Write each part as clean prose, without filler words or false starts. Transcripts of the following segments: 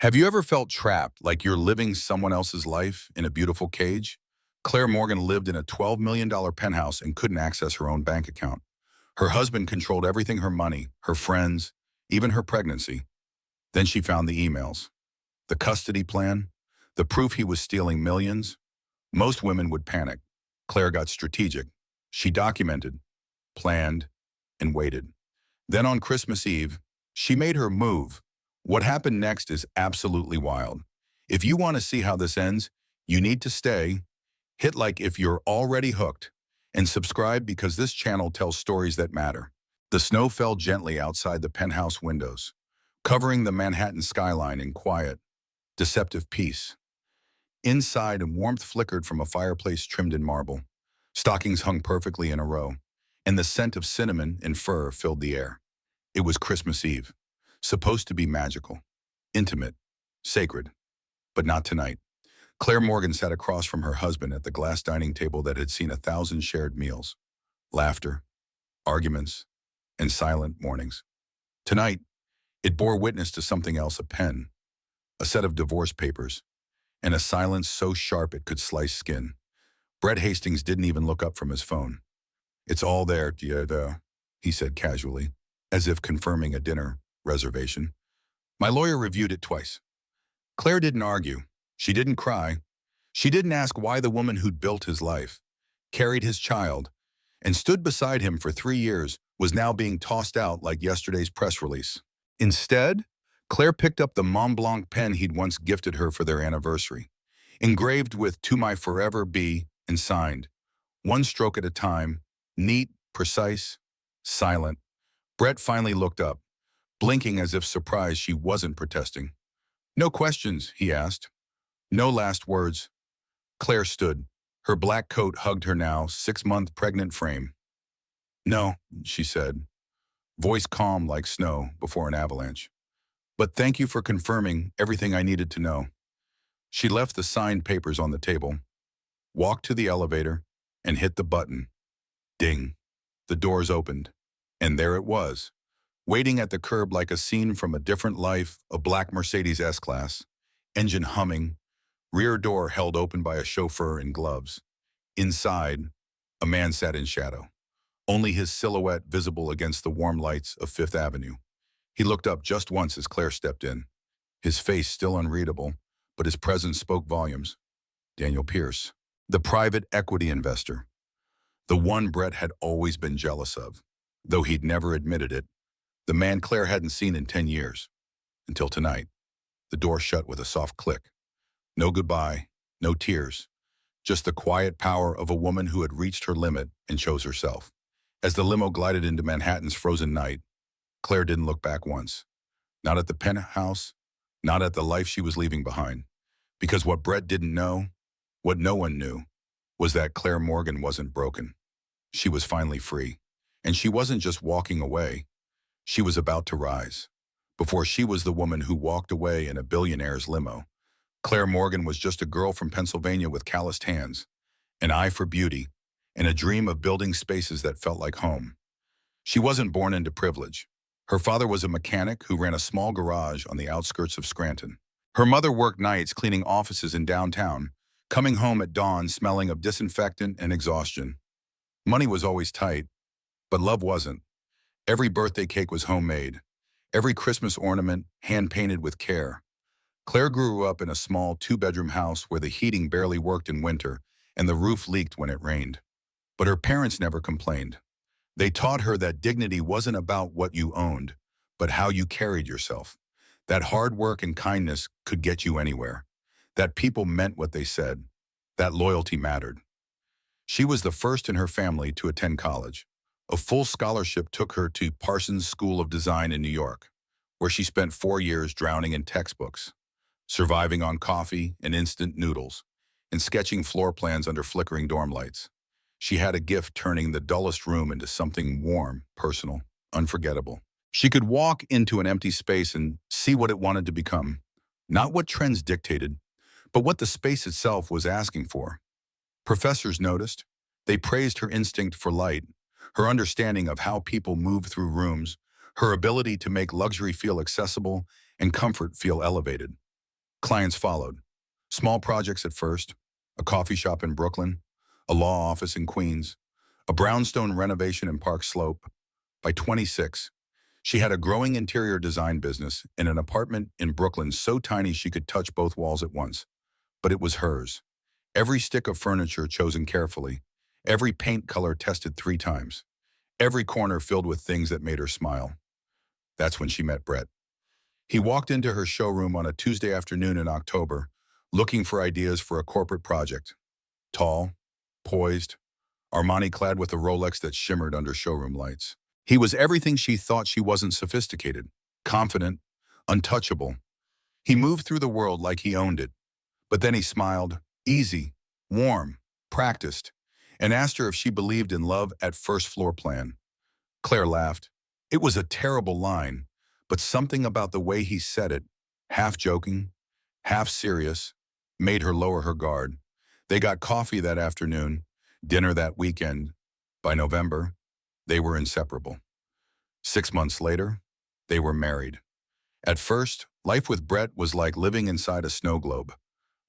Have you ever felt trapped, like you're living someone else's life in a beautiful cage? Claire Morgan lived in a $12 million penthouse and couldn't access her own bank account. Her husband controlled everything: her money, her friends, even her pregnancy. Then she found the emails, the custody plan, the proof he was stealing millions. Most women would panic. Claire got strategic. She documented, planned, and waited. Then on Christmas Eve, she made her move. What happened next is absolutely wild. If you want to see how this ends, you need to stay, hit like if you're already hooked, and subscribe because this channel tells stories that matter. The snow fell gently outside the penthouse windows, covering the Manhattan skyline in quiet, deceptive peace. Inside, warmth flickered from a fireplace trimmed in marble. Stockings hung perfectly in a row, and the scent of cinnamon and fir filled the air. It was Christmas Eve, supposed to be magical, intimate, sacred, but not tonight. Claire Morgan sat across from her husband at the glass dining table that had seen 1,000 shared meals, laughter, arguments, and silent mornings. Tonight, it bore witness to something else: a pen, a set of divorce papers, and a silence so sharp it could slice skin. Brett Hastings didn't even look up from his phone. "It's all there, dear," he said casually, as if confirming a dinner reservation. "My lawyer reviewed it twice." Claire didn't argue. She didn't cry. She didn't ask why the woman who'd built his life, carried his child, and stood beside him for 3 years was now being tossed out like yesterday's press release. Instead, Claire picked up the Mont Blanc pen he'd once gifted her for their anniversary, engraved with "To My Forever Be" and signed, one stroke at a time, neat, precise, silent. Brett finally looked up, blinking as if surprised she wasn't protesting. "No questions?" he asked. "No last words." Claire stood. Her black coat hugged her now 6-month pregnant frame. "No," she said, voice calm like snow before an avalanche. "But thank you for confirming everything I needed to know." She left the signed papers on the table, walked to the elevator, and hit the button. Ding. The doors opened, and there it was, waiting at the curb like a scene from a different life: a black Mercedes S-Class, engine humming, rear door held open by a chauffeur in gloves. Inside, a man sat in shadow, only his silhouette visible against the warm lights of Fifth Avenue. He looked up just once as Claire stepped in, his face still unreadable, but his presence spoke volumes. Daniel Pierce, the private equity investor, the one Brett had always been jealous of, though he'd never admitted it, the man Claire hadn't seen in 10 years, until tonight. The door shut with a soft click. No goodbye, no tears, just the quiet power of a woman who had reached her limit and chose herself. As the limo glided into Manhattan's frozen night, Claire didn't look back once. Not at the penthouse, not at the life she was leaving behind. Because what Brett didn't know, what no one knew, was that Claire Morgan wasn't broken. She was finally free. And she wasn't just walking away. She was about to rise. Before she was the woman who walked away in a billionaire's limo, Claire Morgan was just a girl from Pennsylvania with calloused hands, an eye for beauty, and a dream of building spaces that felt like home. She wasn't born into privilege. Her father was a mechanic who ran a small garage on the outskirts of Scranton. Her mother worked nights cleaning offices in downtown, coming home at dawn smelling of disinfectant and exhaustion. Money was always tight, but love wasn't. Every birthday cake was homemade, every Christmas ornament hand-painted with care. Claire grew up in a small 2-bedroom house where the heating barely worked in winter and the roof leaked when it rained. But her parents never complained. They taught her that dignity wasn't about what you owned, but how you carried yourself. That hard work and kindness could get you anywhere. That people meant what they said. That loyalty mattered. She was the first in her family to attend college. A full scholarship took her to Parsons School of Design in New York, where she spent 4 years drowning in textbooks, surviving on coffee and instant noodles, and sketching floor plans under flickering dorm lights. She had a gift turning the dullest room into something warm, personal, unforgettable. She could walk into an empty space and see what it wanted to become. Not what trends dictated, but what the space itself was asking for. Professors noticed. They praised her instinct for light, her understanding of how people move through rooms, her ability to make luxury feel accessible and comfort feel elevated. Clients followed. Small projects at first, a coffee shop in Brooklyn, a law office in Queens, a brownstone renovation in Park Slope. By 26, she had a growing interior design business in an apartment in Brooklyn so tiny she could touch both walls at once. But it was hers. Every stick of furniture chosen carefully, every paint color tested 3 times, every corner filled with things that made her smile. That's when she met Brett. He walked into her showroom on a Tuesday afternoon in October, looking for ideas for a corporate project. Tall, poised, Armani-clad with a Rolex that shimmered under showroom lights. He was everything she thought she wasn't: sophisticated, confident, untouchable. He moved through the world like he owned it. But then he smiled, easy, warm, practiced, and asked her if she believed in love at first floor plan. Claire laughed. It was a terrible line, but something about the way he said it, half joking, half serious, made her lower her guard. They got coffee that afternoon, dinner that weekend. By November, they were inseparable. 6 months later, they were married. At first, life with Brett was like living inside a snow globe.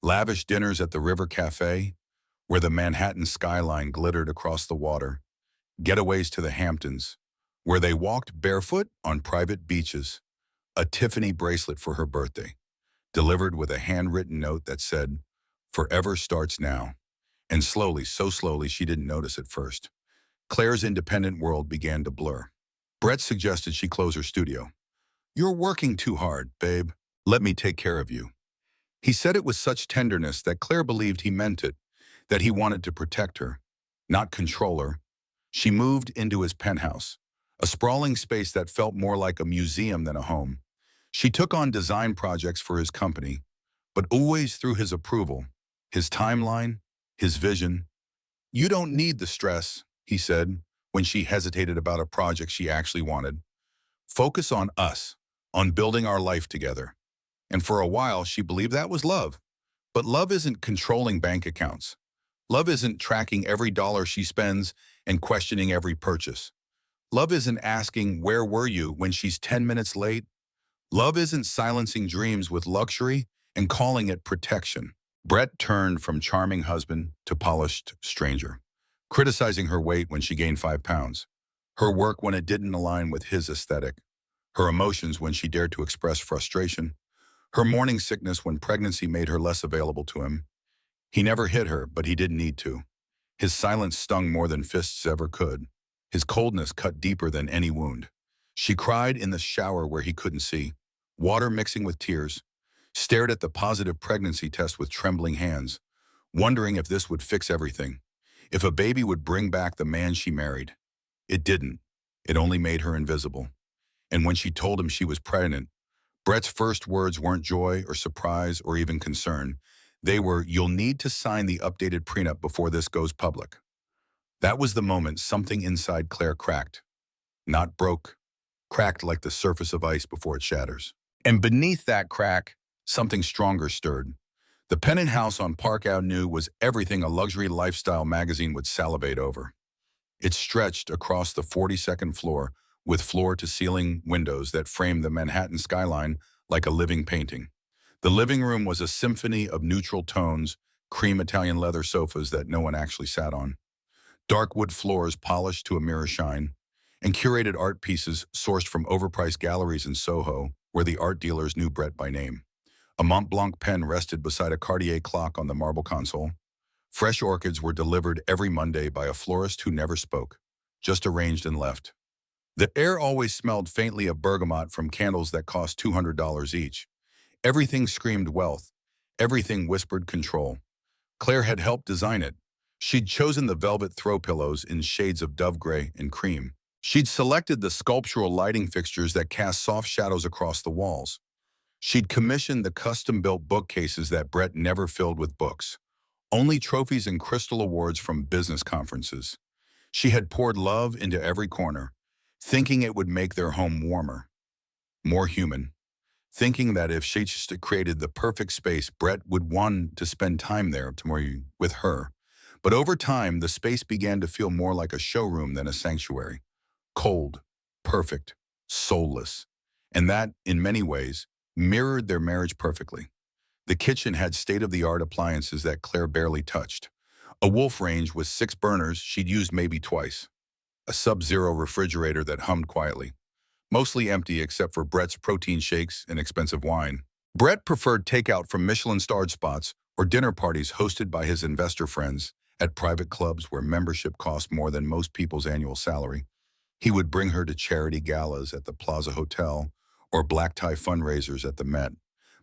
Lavish dinners at the River Cafe, where the Manhattan skyline glittered across the water. Getaways to the Hamptons, where they walked barefoot on private beaches. A Tiffany bracelet for her birthday, delivered with a handwritten note that said, "Forever starts now." And slowly, so slowly she didn't notice at first, Claire's independent world began to blur. Brett suggested she close her studio. "You're working too hard, babe. Let me take care of you." He said it with such tenderness that Claire believed he meant it, that he wanted to protect her, not control her. She moved into his penthouse, a sprawling space that felt more like a museum than a home. She took on design projects for his company, but always through his approval, his timeline, his vision. "You don't need the stress," he said, when she hesitated about a project she actually wanted. "Focus on us, on building our life together." And for a while, she believed that was love. But love isn't controlling bank accounts. Love isn't tracking every dollar she spends and questioning every purchase. Love isn't asking, "Where were you?" when she's 10 minutes late. Love isn't silencing dreams with luxury and calling it protection. Brett turned from charming husband to polished stranger, criticizing her weight when she gained 5 pounds, her work when it didn't align with his aesthetic, her emotions when she dared to express frustration, her morning sickness when pregnancy made her less available to him. He never hit her, but he didn't need to. His silence stung more than fists ever could. His coldness cut deeper than any wound. She cried in the shower where he couldn't see, water mixing with tears, stared at the positive pregnancy test with trembling hands, wondering if this would fix everything, if a baby would bring back the man she married. It didn't. It only made her invisible. And when she told him she was pregnant, Brett's first words weren't joy or surprise or even concern. They were, "You'll need to sign the updated prenup before this goes public." That was the moment something inside Claire cracked. Not broke, cracked like the surface of ice before it shatters. And beneath that crack, something stronger stirred. The Pennant House on Park Avenue was everything a luxury lifestyle magazine would salivate over. It stretched across the 42nd floor, with floor-to-ceiling windows that framed the Manhattan skyline like a living painting. The living room was a symphony of neutral tones, cream Italian leather sofas that no one actually sat on, dark wood floors polished to a mirror shine, and curated art pieces sourced from overpriced galleries in Soho, where the art dealers knew Brett by name. A Mont Blanc pen rested beside a Cartier clock on the marble console. Fresh orchids were delivered every Monday by a florist who never spoke, just arranged and left. The air always smelled faintly of bergamot from candles that cost $200 each. Everything screamed wealth. Everything whispered control. Claire had helped design it. She'd chosen the velvet throw pillows in shades of dove gray and cream. She'd selected the sculptural lighting fixtures that cast soft shadows across the walls. She'd commissioned the custom-built bookcases that Brett never filled with books, only trophies and crystal awards from business conferences. She had poured love into every corner, thinking it would make their home warmer, more human, thinking that if she just created the perfect space, Brett would want to spend time there with her. But over time, the space began to feel more like a showroom than a sanctuary. Cold, perfect, soulless. And that, in many ways, mirrored their marriage perfectly. The kitchen had state-of-the-art appliances that Claire barely touched. A Wolf range with 6 burners she'd used maybe twice. A Sub-Zero refrigerator that hummed quietly, mostly empty except for Brett's protein shakes and expensive wine. Brett preferred takeout from Michelin-starred spots or dinner parties hosted by his investor friends at private clubs where membership cost more than most people's annual salary. He would bring her to charity galas at the Plaza Hotel or black tie fundraisers at the Met,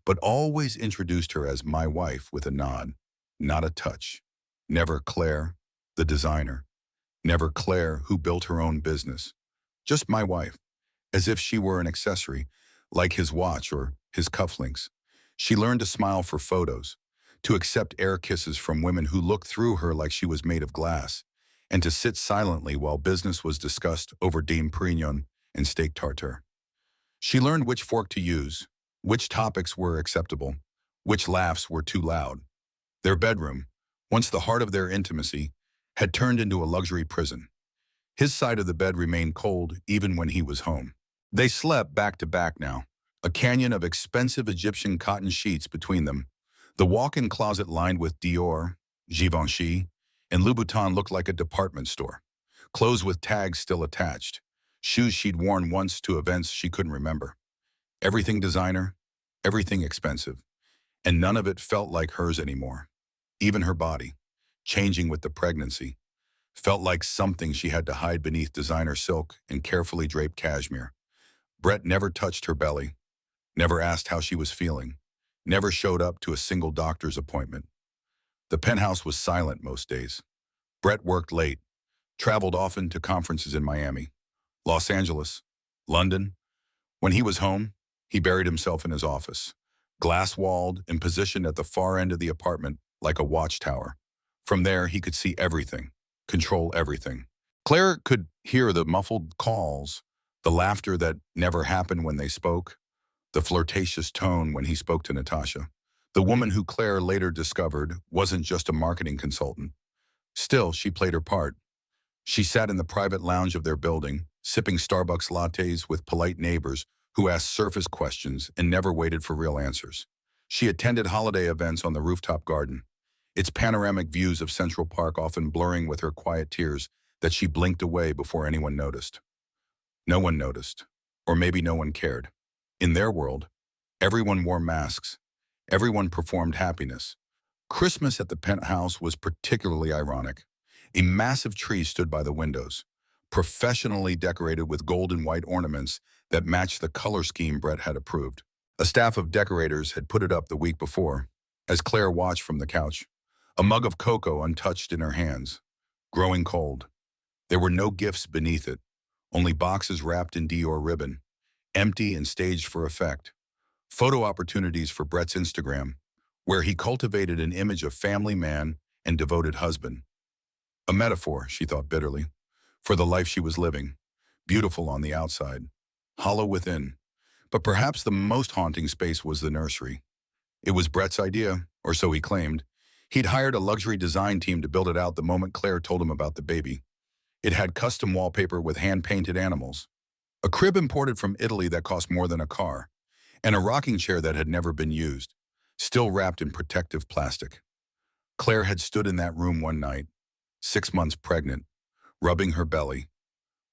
but always introduced her as my wife with a nod, not a touch. Never Claire, the designer. Never Claire, who built her own business. Just my wife, as if she were an accessory, like his watch or his cufflinks. She learned to smile for photos, to accept air kisses from women who looked through her like she was made of glass, and to sit silently while business was discussed over Dame Perignon and steak tartare. She learned which fork to use, which topics were acceptable, which laughs were too loud. Their bedroom, once the heart of their intimacy, had turned into a luxury prison. His side of the bed remained cold even when he was home. They slept back to back now, a canyon of expensive Egyptian cotton sheets between them. The walk-in closet lined with Dior, Givenchy, and Louboutin looked like a department store. Clothes with tags still attached. Shoes she'd worn once to events she couldn't remember. Everything designer, everything expensive. And none of it felt like hers anymore. Even her body, changing with the pregnancy, felt like something she had to hide beneath designer silk and carefully draped cashmere. Brett never touched her belly, never asked how she was feeling, never showed up to a single doctor's appointment. The penthouse was silent most days. Brett worked late, traveled often to conferences in Miami, Los Angeles, London. When he was home, he buried himself in his office, glass-walled and positioned at the far end of the apartment like a watchtower. From there, he could see everything, control everything. Claire could hear the muffled calls, the laughter that never happened when they spoke, the flirtatious tone when he spoke to Natasha. The woman who Claire later discovered wasn't just a marketing consultant. Still, she played her part. She sat in the private lounge of their building, sipping Starbucks lattes with polite neighbors who asked surface questions and never waited for real answers. She attended holiday events on the rooftop garden, its panoramic views of Central Park often blurring with her quiet tears that she blinked away before anyone noticed. No one noticed, or maybe no one cared. In their world, everyone wore masks. Everyone performed happiness. Christmas at the penthouse was particularly ironic. A massive tree stood by the windows, professionally decorated with gold and white ornaments that matched the color scheme Brett had approved. A staff of decorators had put it up the week before, as Claire watched from the couch, a mug of cocoa untouched in her hands, growing cold. There were no gifts beneath it, only boxes wrapped in Dior ribbon, empty and staged for effect. Photo opportunities for Brett's Instagram, where he cultivated an image of family man and devoted husband. A metaphor, she thought bitterly, for the life she was living, beautiful on the outside, hollow within. But perhaps the most haunting space was the nursery. It was Brett's idea, or so he claimed. He'd hired a luxury design team to build it out the moment Claire told him about the baby. It had custom wallpaper with hand-painted animals, a crib imported from Italy that cost more than a car, and a rocking chair that had never been used, still wrapped in protective plastic. Claire had stood in that room one night, 6 months pregnant, rubbing her belly,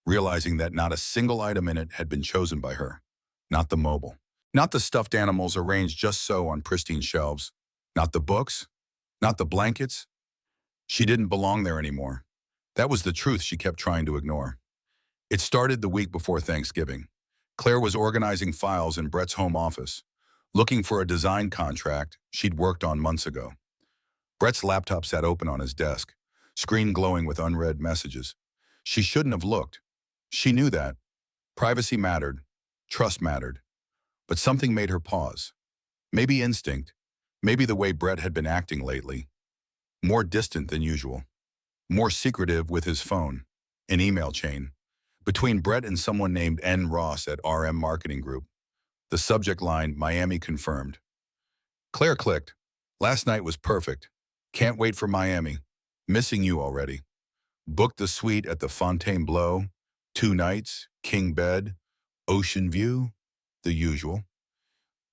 realizing that not a single item in it had been chosen by her. Not the mobile, not the stuffed animals arranged just so on pristine shelves, not the books, not the blankets. She didn't belong there anymore. That was the truth she kept trying to ignore. It started the week before Thanksgiving. Claire was organizing files in Brett's home office, looking for a design contract she'd worked on months ago. Brett's laptop sat open on his desk, screen glowing with unread messages. She shouldn't have looked. She knew that. Privacy mattered. Trust mattered. But something made her pause. Maybe instinct. Maybe the way Brett had been acting lately. More distant than usual. More secretive with his phone. An email chain. Between Brett and someone named N. Ross at RM Marketing Group. The subject line, Miami confirmed. Claire clicked. Last night was perfect. Can't wait for Miami. Missing you already. Booked the suite at the Fontainebleau. 2 nights, king bed, ocean view, the usual.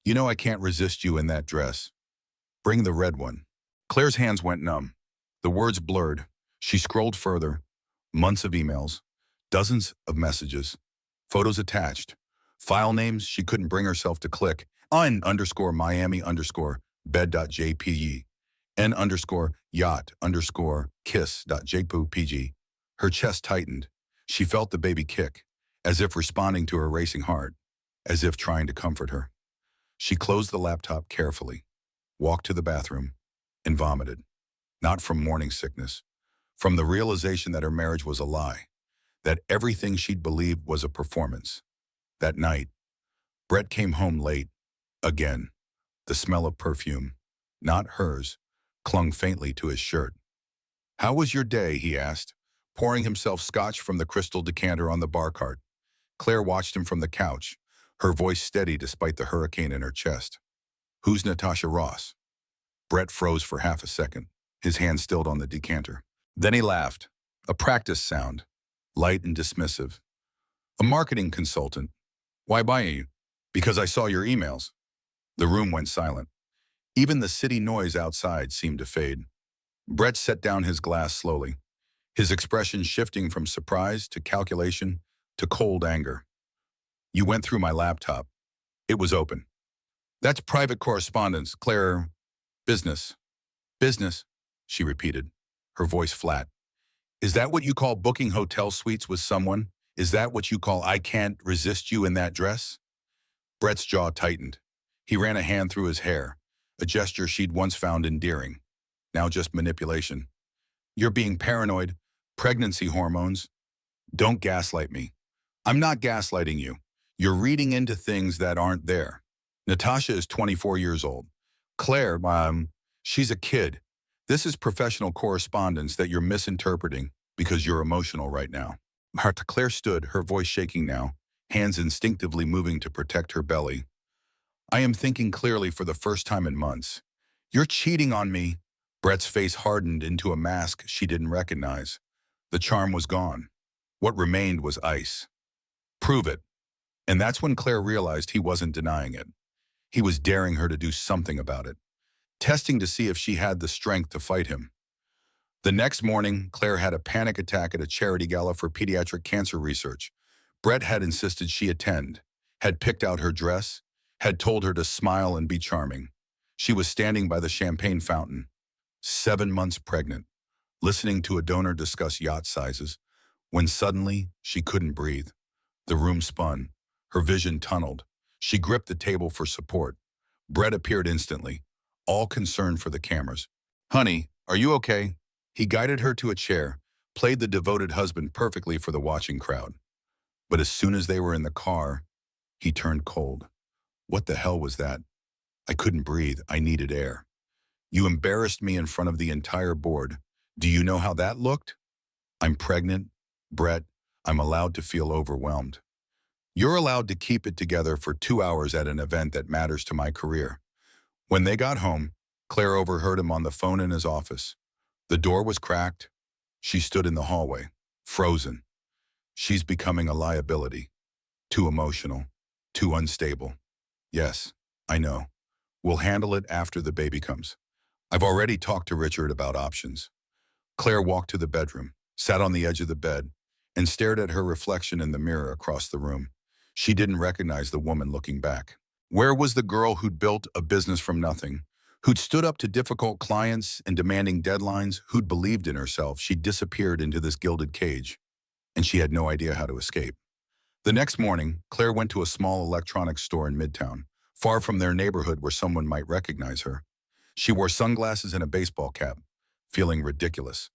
You know I can't resist you in that dress. Bring the red one. Claire's hands went numb. The words blurred. She scrolled further. Months of emails. Dozens of messages. Photos attached. File names she couldn't bring herself to click. Miami_bed.jpg. N_yacht_kiss.jpg. Her chest tightened. She felt the baby kick, as if responding to her racing heart, as if trying to comfort her. She closed the laptop carefully, walked to the bathroom, and vomited. Not from morning sickness, from the realization that her marriage was a lie, that everything she'd believed was a performance. That night, Brett came home late, again. The smell of perfume, not hers, clung faintly to his shirt. "How was your day?" he asked, pouring himself scotch from the crystal decanter on the bar cart. Claire watched him from the couch, her voice steady despite the hurricane in her chest. "Who's Natasha Ross?" Brett froze for half a second, his hand stilled on the decanter. Then he laughed, a practice sound, light and dismissive. "A marketing consultant. Why buy you?" "Because I saw your emails." The room went silent. Even the city noise outside seemed to fade. Brett set down his glass slowly, his expression shifting from surprise to calculation to cold anger. "You went through my laptop. It was open." "That's private correspondence, Claire. Business." "Business," she repeated, her voice flat. "Is that what you call booking hotel suites with someone? Is that what you call I can't resist you in that dress?" Brett's jaw tightened. He ran a hand through his hair, a gesture she'd once found endearing, now just manipulation. "You're being paranoid. Pregnancy hormones. Don't gaslight me." "I'm not gaslighting you. You're reading into things that aren't there. Natasha is 24 years old. Claire, she's a kid. This is professional correspondence that you're misinterpreting because you're emotional right now." Claire stood, her voice shaking now, hands instinctively moving to protect her belly. "I am thinking clearly for the first time in months. You're cheating on me." Brett's face hardened into a mask she didn't recognize. The charm was gone. What remained was ice. "Prove it." And that's when Claire realized he wasn't denying it. He was daring her to do something about it, testing to see if she had the strength to fight him. The next morning, Claire had a panic attack at a charity gala for pediatric cancer research. Brett had insisted she attend, had picked out her dress, had told her to smile and be charming. She was standing by the champagne fountain, 7 months pregnant, listening to a donor discuss yacht sizes, when suddenly she couldn't breathe. The room spun. Her vision tunneled. She gripped the table for support. Brett appeared instantly, all concern for the cameras. "Honey, are you okay?" He guided her to a chair, played the devoted husband perfectly for the watching crowd. But as soon as they were in the car, he turned cold. "What the hell was that?" "I couldn't breathe. I needed air." "You embarrassed me in front of the entire board. Do you know how that looked?" "I'm pregnant, Brett. I'm allowed to feel overwhelmed." "You're allowed to keep it together for 2 hours at an event that matters to my career." When they got home, Claire overheard him on the phone in his office. The door was cracked. She stood in the hallway, frozen. "She's becoming a liability. Too emotional. Too unstable." "Yes, I know. We'll handle it after the baby comes. I've already talked to Richard about options." Claire walked to the bedroom, sat on the edge of the bed, and stared at her reflection in the mirror across the room. She didn't recognize the woman looking back. Where was the girl who'd built a business from nothing, who'd stood up to difficult clients and demanding deadlines, who'd believed in herself? She disappeared into this gilded cage, and she had no idea how to escape. The next morning, Claire went to a small electronics store in Midtown, far from their neighborhood where someone might recognize her. She wore sunglasses and a baseball cap, feeling ridiculous,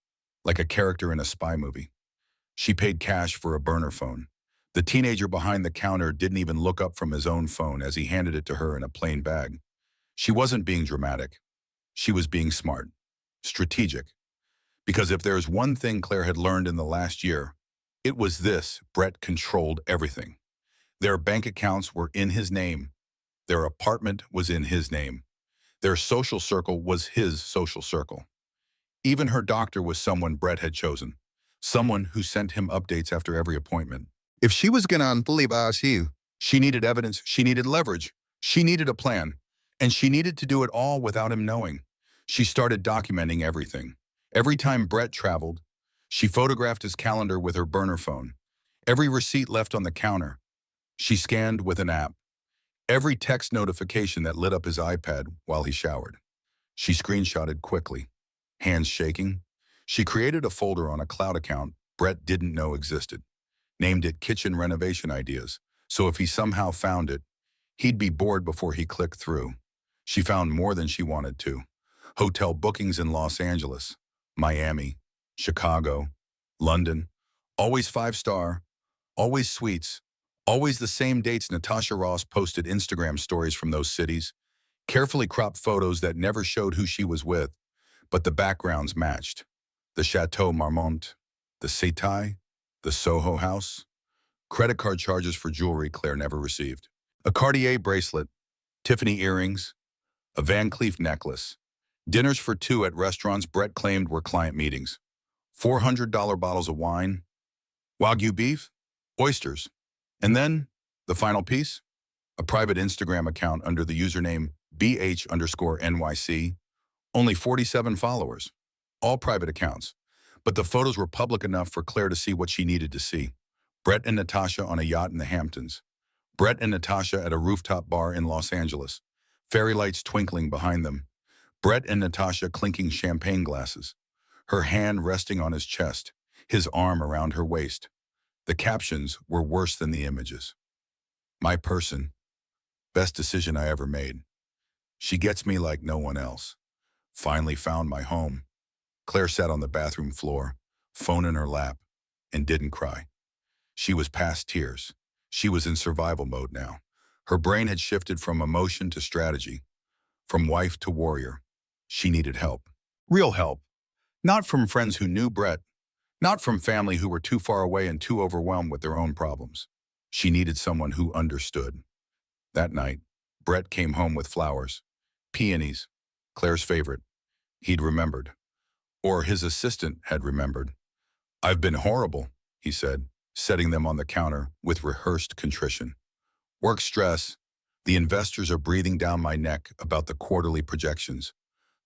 like a character in a spy movie. She paid cash for a burner phone. The teenager behind the counter didn't even look up from his own phone as he handed it to her in a plain bag. She wasn't being dramatic. She was being smart, strategic. Because if there's one thing Claire had learned in the last year, it was this: Brett controlled everything. Their bank accounts were in his name. Their apartment was in his name. Their social circle was his social circle. Even her doctor was someone Brett had chosen, someone who sent him updates after every appointment. If she was going to believe us, she needed evidence, she needed leverage, she needed a plan. And she needed to do it all without him knowing. She started documenting everything. Every time Brett traveled, she photographed his calendar with her burner phone. Every receipt left on the counter, she scanned with an app. Every text notification that lit up his iPad while he showered. She screenshotted quickly, hands shaking. She created a folder on a cloud account Brett didn't know existed, named it Kitchen Renovation Ideas, so if he somehow found it, he'd be bored before he clicked through. She found more than she wanted to. Hotel bookings in Los Angeles, Miami, Chicago, London, always five-star, always suites, always the same dates. Natasha Ross posted Instagram stories from those cities, carefully cropped photos that never showed who she was with, but the backgrounds matched. The Chateau Marmont, the Setai, the Soho House, credit card charges for jewelry Claire never received. A Cartier bracelet, Tiffany earrings, a Van Cleef necklace, dinners for two at restaurants Brett claimed were client meetings, $400 bottles of wine, Wagyu beef, oysters, and then, the final piece, a private Instagram account under the username BH_NYC, only 47 followers, all private accounts, but the photos were public enough for Claire to see what she needed to see. Brett and Natasha on a yacht in the Hamptons, Brett and Natasha at a rooftop bar in Los Angeles, fairy lights twinkling behind them, Brett and Natasha clinking champagne glasses, her hand resting on his chest, his arm around her waist. The captions were worse than the images. My person, best decision I ever made. She gets me like no one else. Finally found my home. Claire sat on the bathroom floor, phone in her lap, and didn't cry. She was past tears. She was in survival mode now. Her brain had shifted from emotion to strategy, from wife to warrior. She needed help. Real help. Not from friends who knew Brett, not from family who were too far away and too overwhelmed with their own problems. She needed someone who understood. That night, Brett came home with flowers, peonies, Claire's favorite. He'd remembered. Or his assistant had remembered. I've been horrible, he said, setting them on the counter with rehearsed contrition. Work stress. The investors are breathing down my neck about the quarterly projections.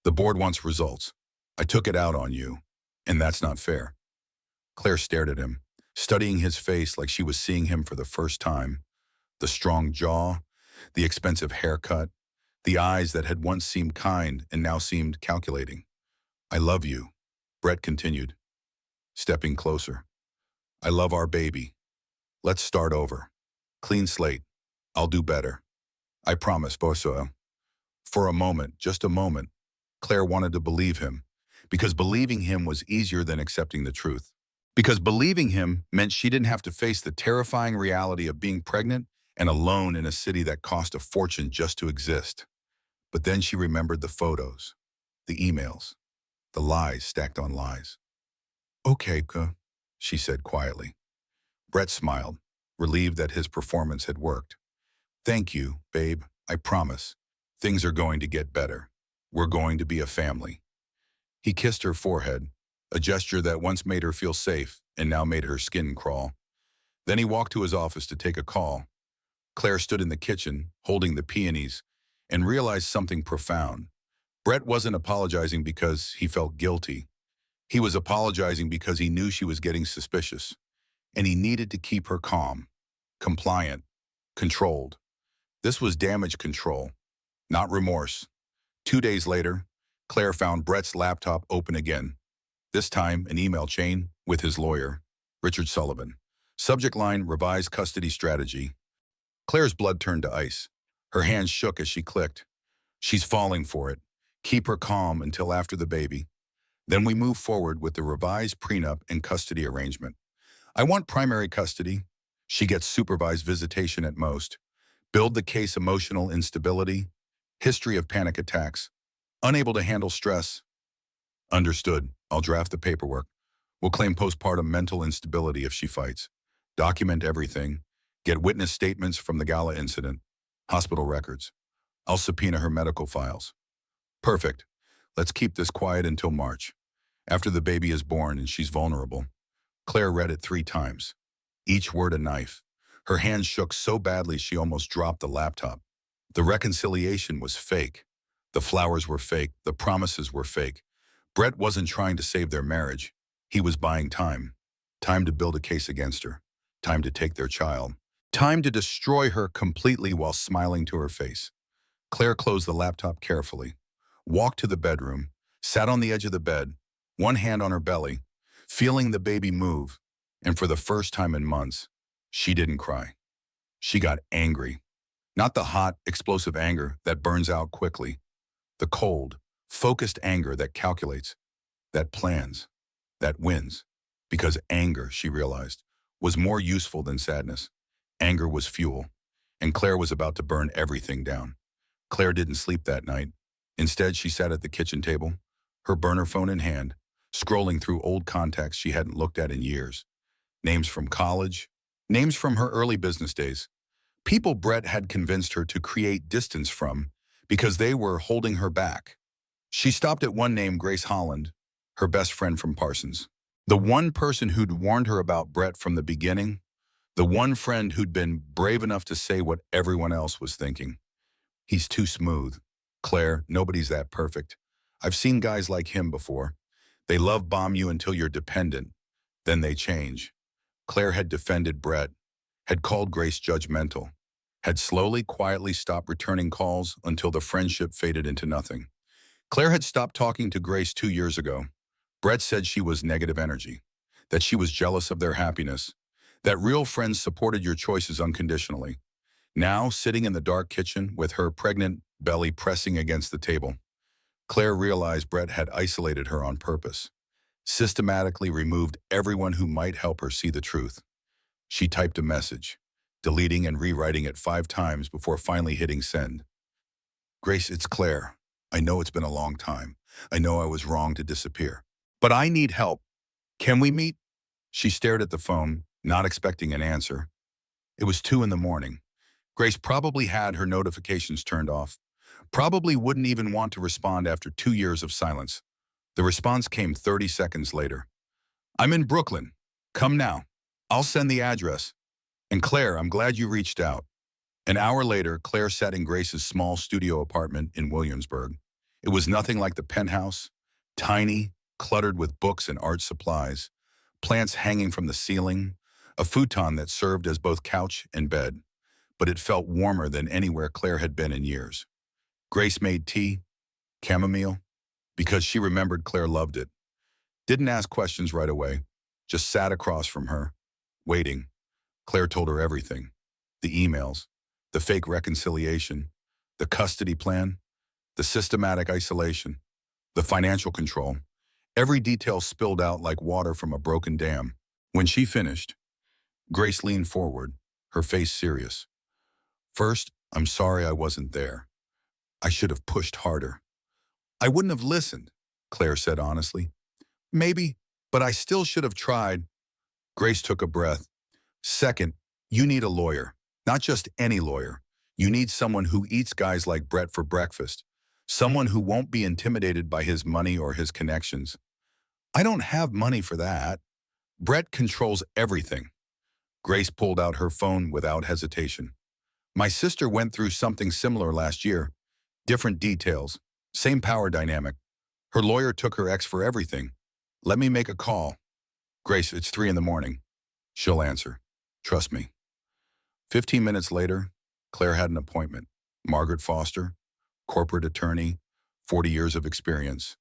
The board wants results. I took it out on you, and that's not fair. Claire stared at him, studying his face like she was seeing him for the first time. The strong jaw, the expensive haircut, the eyes that had once seemed kind and now seemed calculating. I love you, Brett continued, stepping closer. I love our baby. Let's start over. Clean slate. I'll do better. I promise, Boso. For a moment, just a moment, Claire wanted to believe him, because believing him was easier than accepting the truth. Because believing him meant she didn't have to face the terrifying reality of being pregnant and alone in a city that cost a fortune just to exist. But then she remembered the photos, the emails, the lies stacked on lies. Okay, she said quietly. Brett smiled, relieved that his performance had worked. Thank you, babe. I promise. Things are going to get better. We're going to be a family. He kissed her forehead, a gesture that once made her feel safe and now made her skin crawl. Then he walked to his office to take a call. Claire stood in the kitchen, holding the peonies, and realized something profound. Brett wasn't apologizing because he felt guilty. He was apologizing because he knew she was getting suspicious, and he needed to keep her calm, compliant, controlled. This was damage control, not remorse. 2 days later, Claire found Brett's laptop open again, this time an email chain with his lawyer, Richard Sullivan. Subject line, revised custody strategy. Claire's blood turned to ice. Her hands shook as she clicked. She's falling for it. Keep her calm until after the baby. Then we move forward with the revised prenup and custody arrangement. I want primary custody. She gets supervised visitation at most. Build the case emotional instability, history of panic attacks, unable to handle stress. Understood. I'll draft the paperwork. We'll claim postpartum mental instability if she fights. Document everything. Get witness statements from the gala incident. Hospital records. I'll subpoena her medical files. Perfect. Let's keep this quiet until March. After the baby is born and she's vulnerable. Claire read it 3 times. Each word a knife. Her hands shook so badly she almost dropped the laptop. The reconciliation was fake. The flowers were fake. The promises were fake. Brett wasn't trying to save their marriage. He was buying time. Time to build a case against her. Time to take their child. Time to destroy her completely while smiling to her face. Claire closed the laptop carefully, walked to the bedroom, sat on the edge of the bed, one hand on her belly, feeling the baby move, and for the first time in months, she didn't cry. She got angry. Not the hot, explosive anger that burns out quickly. The cold, focused anger that calculates, that plans, that wins. Because anger, she realized, was more useful than sadness. Anger was fuel, and Claire was about to burn everything down. Claire didn't sleep that night. Instead, she sat at the kitchen table, her burner phone in hand, scrolling through old contacts she hadn't looked at in years. Names from college, names from her early business days. People Brett had convinced her to create distance from because they were holding her back. She stopped at one name, Grace Holland, her best friend from Parsons. The one person who'd warned her about Brett from the beginning, the one friend who'd been brave enough to say what everyone else was thinking. He's too smooth. Claire, nobody's that perfect. I've seen guys like him before. They love bomb you until you're dependent. Then they change. Claire had defended Brett, had called Grace judgmental, had slowly, quietly stopped returning calls until the friendship faded into nothing. Claire had stopped talking to Grace 2 years ago. Brett said she was negative energy, that she was jealous of their happiness, that real friends supported your choices unconditionally. Now, sitting in the dark kitchen with her pregnant belly pressing against the table, Claire realized Brett had isolated her on purpose, systematically removed everyone who might help her see the truth. She typed a message, deleting and rewriting it 5 times before finally hitting send. Grace, it's Claire. I know it's been a long time. I know I was wrong to disappear. But I need help. Can we meet? She stared at the phone, not expecting an answer. It was 2 in the morning. Grace probably had her notifications turned off, probably wouldn't even want to respond after 2 years of silence. The response came 30 seconds later. I'm in Brooklyn. Come now. I'll send the address. And Claire, I'm glad you reached out. An hour later, Claire sat in Grace's small studio apartment in Williamsburg. It was nothing like the penthouse, tiny, cluttered with books and art supplies, plants hanging from the ceiling, a futon that served as both couch and bed. But it felt warmer than anywhere Claire had been in years. Grace made tea, chamomile, because she remembered Claire loved it. Didn't ask questions right away, just sat across from her, waiting. Claire told her everything. The emails, the fake reconciliation, the custody plan, the systematic isolation, the financial control. Every detail spilled out like water from a broken dam. When she finished, Grace leaned forward, her face serious. First, I'm sorry I wasn't there. I should have pushed harder. I wouldn't have listened, Claire said honestly. Maybe, but I still should have tried. Grace took a breath. Second, you need a lawyer. Not just any lawyer. You need someone who eats guys like Brett for breakfast. Someone who won't be intimidated by his money or his connections. I don't have money for that. Brett controls everything. Grace pulled out her phone without hesitation. My sister went through something similar last year. Different details. Same power dynamic. Her lawyer took her ex for everything. Let me make a call. Grace, it's 3 in the morning. She'll answer. Trust me. 15 minutes later, Claire had an appointment. Margaret Foster, corporate attorney, 40 years of experience,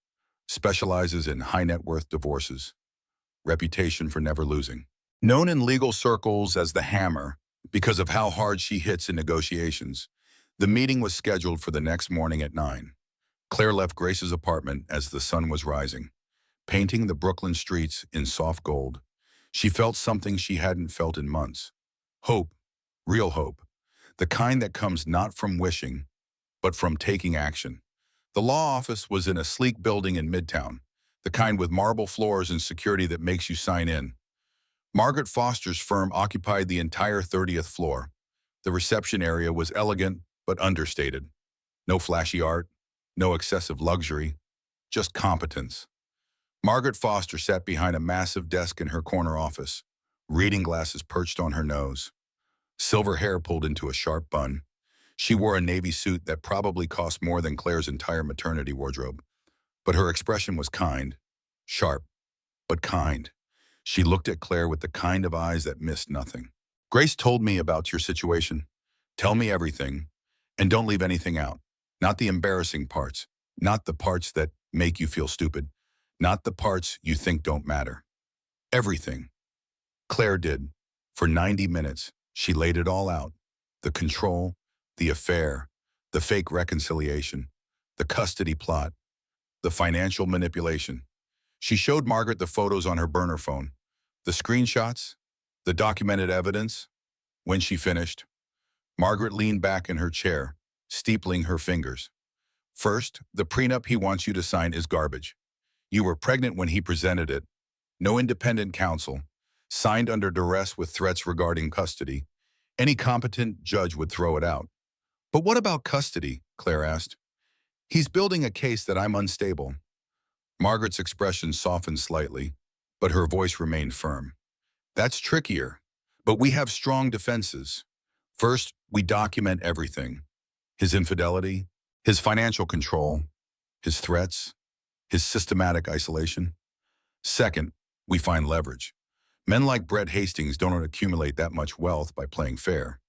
specializes in high net worth divorces. Reputation for never losing. Known in legal circles as the Hammer because of how hard she hits in negotiations, the meeting was scheduled for the next morning at 9. Claire left Grace's apartment as the sun was rising, painting the Brooklyn streets in soft gold. She felt something she hadn't felt in months. Hope, real hope, the kind that comes not from wishing, but from taking action. The law office was in a sleek building in Midtown, the kind with marble floors and security that makes you sign in. Margaret Foster's firm occupied the entire 30th floor. The reception area was elegant but understated. No flashy art, no excessive luxury, just competence. Margaret Foster sat behind a massive desk in her corner office, reading glasses perched on her nose. Silver hair pulled into a sharp bun. She wore a navy suit that probably cost more than Claire's entire maternity wardrobe, but her expression was kind, sharp, but kind. She looked at Claire with the kind of eyes that missed nothing. Grace told me about your situation. Tell me everything, and don't leave anything out. Not the embarrassing parts, not the parts that make you feel stupid, not the parts you think don't matter. Everything. Claire did. For 90 minutes, she laid it all out. The control, the affair, the fake reconciliation, the custody plot, the financial manipulation. She showed Margaret the photos on her burner phone, the screenshots, the documented evidence. When she finished, Margaret leaned back in her chair, steepling her fingers. First, the prenup he wants you to sign is garbage. You were pregnant when he presented it. No independent counsel. Signed under duress with threats regarding custody. Any competent judge would throw it out. But what about custody? Claire asked. He's building a case that I'm unstable. Margaret's expression softened slightly, but her voice remained firm. That's trickier, but we have strong defenses. First, we document everything. His infidelity, his financial control, his threats, his systematic isolation. Second, we find leverage. Men like Brett Hastings don't accumulate that much wealth by playing fair.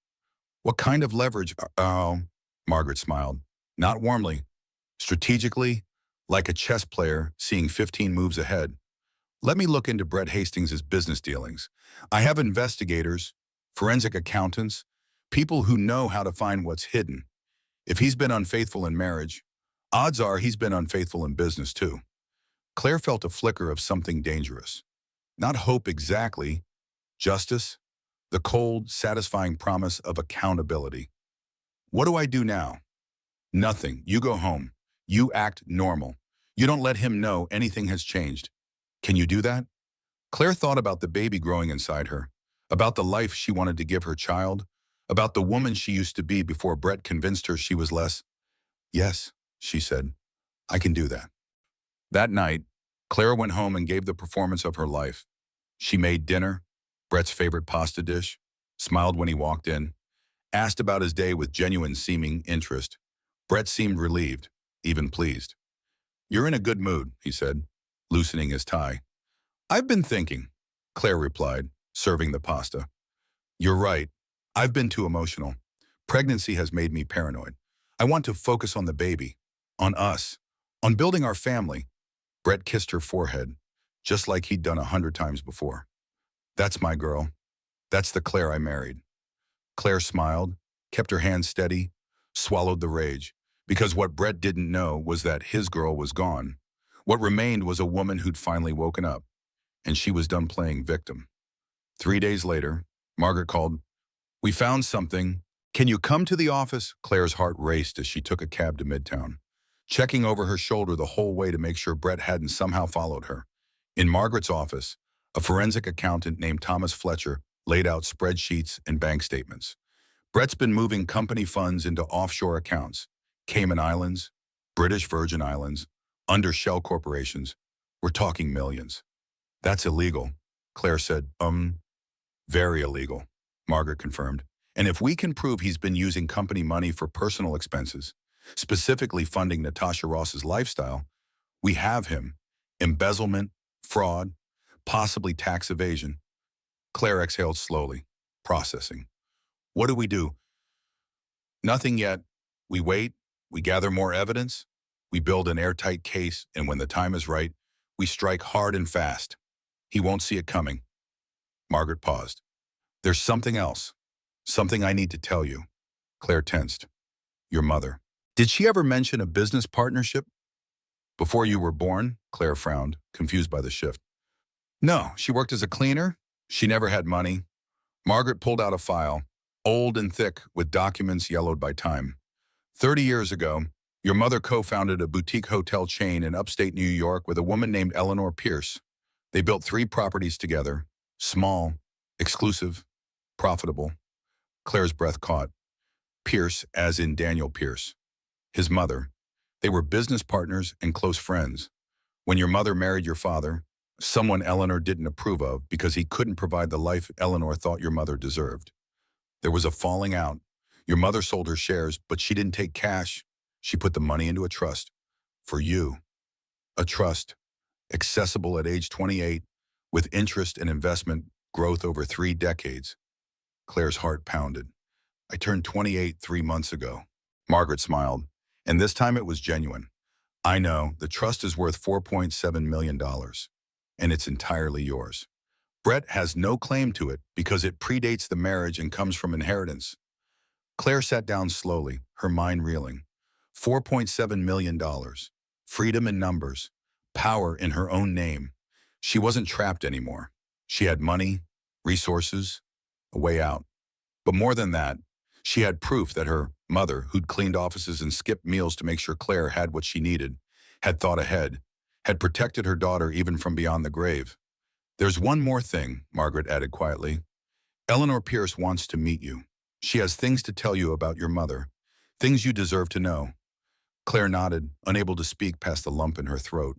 What kind of leverage? Oh, Margaret smiled. Not warmly. Strategically, like a chess player seeing 15 moves ahead. Let me look into Brett Hastings' business dealings. I have investigators, forensic accountants, people who know how to find what's hidden. If he's been unfaithful in marriage, odds are he's been unfaithful in business too. Claire felt a flicker of something dangerous. Not hope exactly, justice, the cold, satisfying promise of accountability. What do I do now? Nothing. You go home. You act normal. You don't let him know anything has changed. Can you do that? Claire thought about the baby growing inside her, about the life she wanted to give her child, about the woman she used to be before Brett convinced her she was less. Yes, she said, I can do that. That night, Claire went home and gave the performance of her life. She made dinner, Brett's favorite pasta dish, smiled when he walked in, asked about his day with genuine seeming interest. Brett seemed relieved, even pleased. You're in a good mood, he said, loosening his tie. I've been thinking, Claire replied, serving the pasta. You're right. I've been too emotional. Pregnancy has made me paranoid. I want to focus on the baby, on us, on building our family. Brett kissed her forehead, just like he'd done 100 times before. That's my girl. That's the Claire I married. Claire smiled, kept her hand steady, swallowed the rage, because what Brett didn't know was that his girl was gone. What remained was a woman who'd finally woken up, and she was done playing victim. 3 days later, Margaret called, We found something. Can you come to the office? Claire's heart raced as she took a cab to Midtown, checking over her shoulder the whole way to make sure Brett hadn't somehow followed her. In Margaret's office, a forensic accountant named Thomas Fletcher laid out spreadsheets and bank statements. Brett's been moving company funds into offshore accounts, Cayman Islands, British Virgin Islands, under shell corporations. We're talking millions. That's illegal, Claire said. Very illegal, Margaret confirmed. And if we can prove he's been using company money for personal expenses, specifically funding Natasha Ross's lifestyle, we have him. Embezzlement, fraud, possibly tax evasion. Claire exhaled slowly, processing. What do we do? Nothing yet. We wait, we gather more evidence, we build an airtight case, and when the time is right, we strike hard and fast. He won't see it coming. Margaret paused. There's something else. Something I need to tell you. Claire tensed. Your mother. Did she ever mention a business partnership? Before you were born? Claire frowned, confused by the shift. No, she worked as a cleaner. She never had money. Margaret pulled out a file, old and thick, with documents yellowed by time. 30 years ago, your mother co-founded a boutique hotel chain in upstate New York with a woman named Eleanor Pierce. They built 3 properties together, small, exclusive, profitable. Claire's breath caught. Pierce, as in Daniel Pierce. His mother. They were business partners and close friends. When your mother married your father, someone Eleanor didn't approve of because he couldn't provide the life Eleanor thought your mother deserved. There was a falling out. Your mother sold her shares, but she didn't take cash. She put the money into a trust. For you. A trust. Accessible at age 28, with interest and investment growth over 3 decades. Claire's heart pounded. I turned 28 3 months ago. Margaret smiled, and this time it was genuine. I know, the trust is worth $4.7 million, and it's entirely yours. Brett has no claim to it because it predates the marriage and comes from inheritance. Claire sat down slowly, her mind reeling. $4.7 million. Freedom in numbers. Power in her own name. She wasn't trapped anymore. She had money, resources, a way out. But more than that, she had proof that her mother, who'd cleaned offices and skipped meals to make sure Claire had what she needed, had thought ahead, had protected her daughter even from beyond the grave. There's one more thing, Margaret added quietly. Eleanor Pierce wants to meet you. She has things to tell you about your mother, things you deserve to know. Claire nodded, unable to speak past the lump in her throat,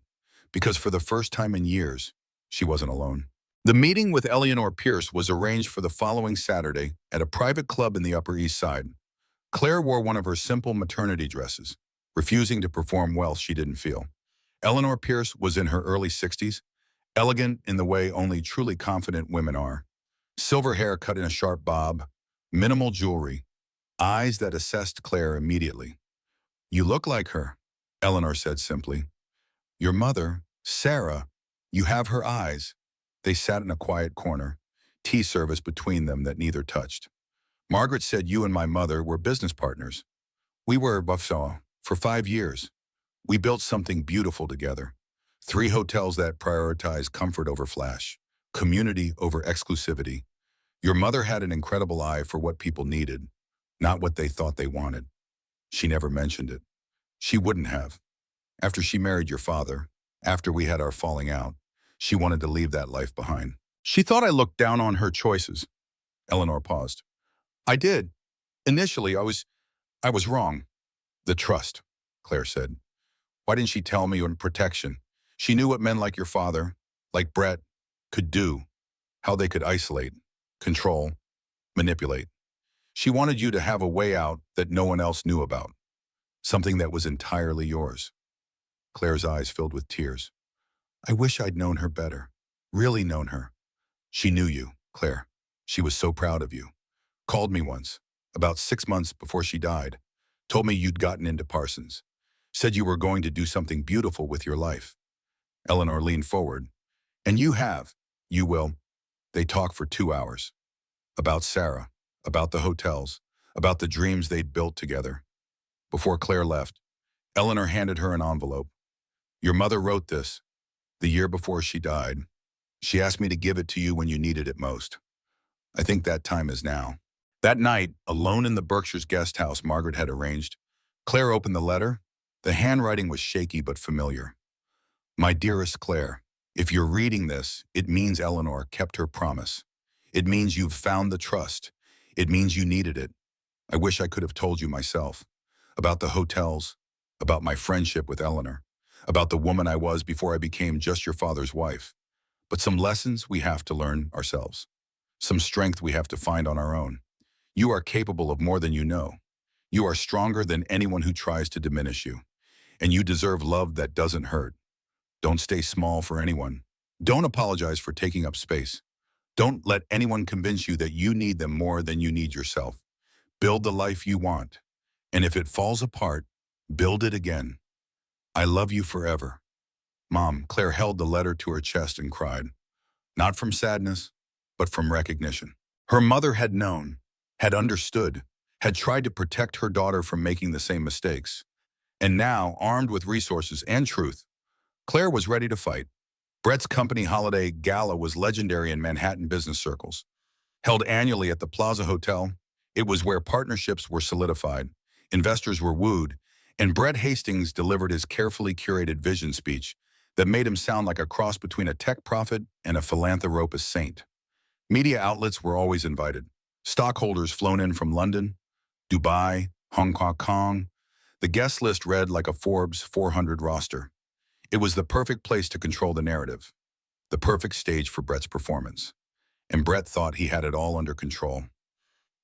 because for the first time in years, she wasn't alone. The meeting with Eleanor Pierce was arranged for the following Saturday at a private club in the Upper East Side. Claire wore one of her simple maternity dresses, refusing to perform wealth she didn't feel. Eleanor Pierce was in her early 60s, elegant in the way only truly confident women are. Silver hair cut in a sharp bob, minimal jewelry, eyes that assessed Claire immediately. You look like her, Eleanor said simply. Your mother, Sarah, you have her eyes. They sat in a quiet corner, tea service between them that neither touched. Margaret said you and my mother were business partners. We were buffsaw for 5 years. We built something beautiful together. 3 hotels that prioritize comfort over flash, community over exclusivity. Your mother had an incredible eye for what people needed, not what they thought they wanted. She never mentioned it. She wouldn't have. After she married your father, after we had our falling out, she wanted to leave that life behind. She thought I looked down on her choices. Eleanor paused. I did. Initially, I was wrong. The trust, Claire said. Why didn't she tell me on protection? She knew what men like your father, like Brett, could do, how they could isolate, control, manipulate. She wanted you to have a way out that no one else knew about, something that was entirely yours. Claire's eyes filled with tears. I wish I'd known her better, really known her. She knew you, Claire. She was so proud of you. Called me once, about 6 months before she died, told me you'd gotten into Parsons, said you were going to do something beautiful with your life. Eleanor leaned forward. And you have. You will. They talked for 2 hours. About Sarah, about the hotels, about the dreams they'd built together. Before Claire left, Eleanor handed her an envelope. Your mother wrote this, the year before she died. She asked me to give it to you when you needed it most. I think that time is now. That night, alone in the Berkshire's guest house Margaret had arranged, Claire opened the letter. The handwriting was shaky but familiar. My dearest Claire, if you're reading this, it means Eleanor kept her promise. It means you've found the trust. It means you needed it. I wish I could have told you myself. About the hotels, about my friendship with Eleanor, about the woman I was before I became just your father's wife. But some lessons we have to learn ourselves. Some strength we have to find on our own. You are capable of more than you know. You are stronger than anyone who tries to diminish you. And you deserve love that doesn't hurt. Don't stay small for anyone. Don't apologize for taking up space. Don't let anyone convince you that you need them more than you need yourself. Build the life you want. And if it falls apart, build it again. I love you forever. Mom, Claire held the letter to her chest and cried. Not from sadness, but from recognition. Her mother had known, had understood, had tried to protect her daughter from making the same mistakes. And now, armed with resources and truth, Claire was ready to fight. Brett's company holiday gala was legendary in Manhattan business circles. Held annually at the Plaza Hotel, it was where partnerships were solidified, investors were wooed, and Brett Hastings delivered his carefully curated vision speech that made him sound like a cross between a tech prophet and a philanthropist saint. Media outlets were always invited. Stockholders flown in from London, Dubai, Hong Kong. The guest list read like a Forbes 400 roster. It was the perfect place to control the narrative, the perfect stage for Brett's performance. And Brett thought he had it all under control.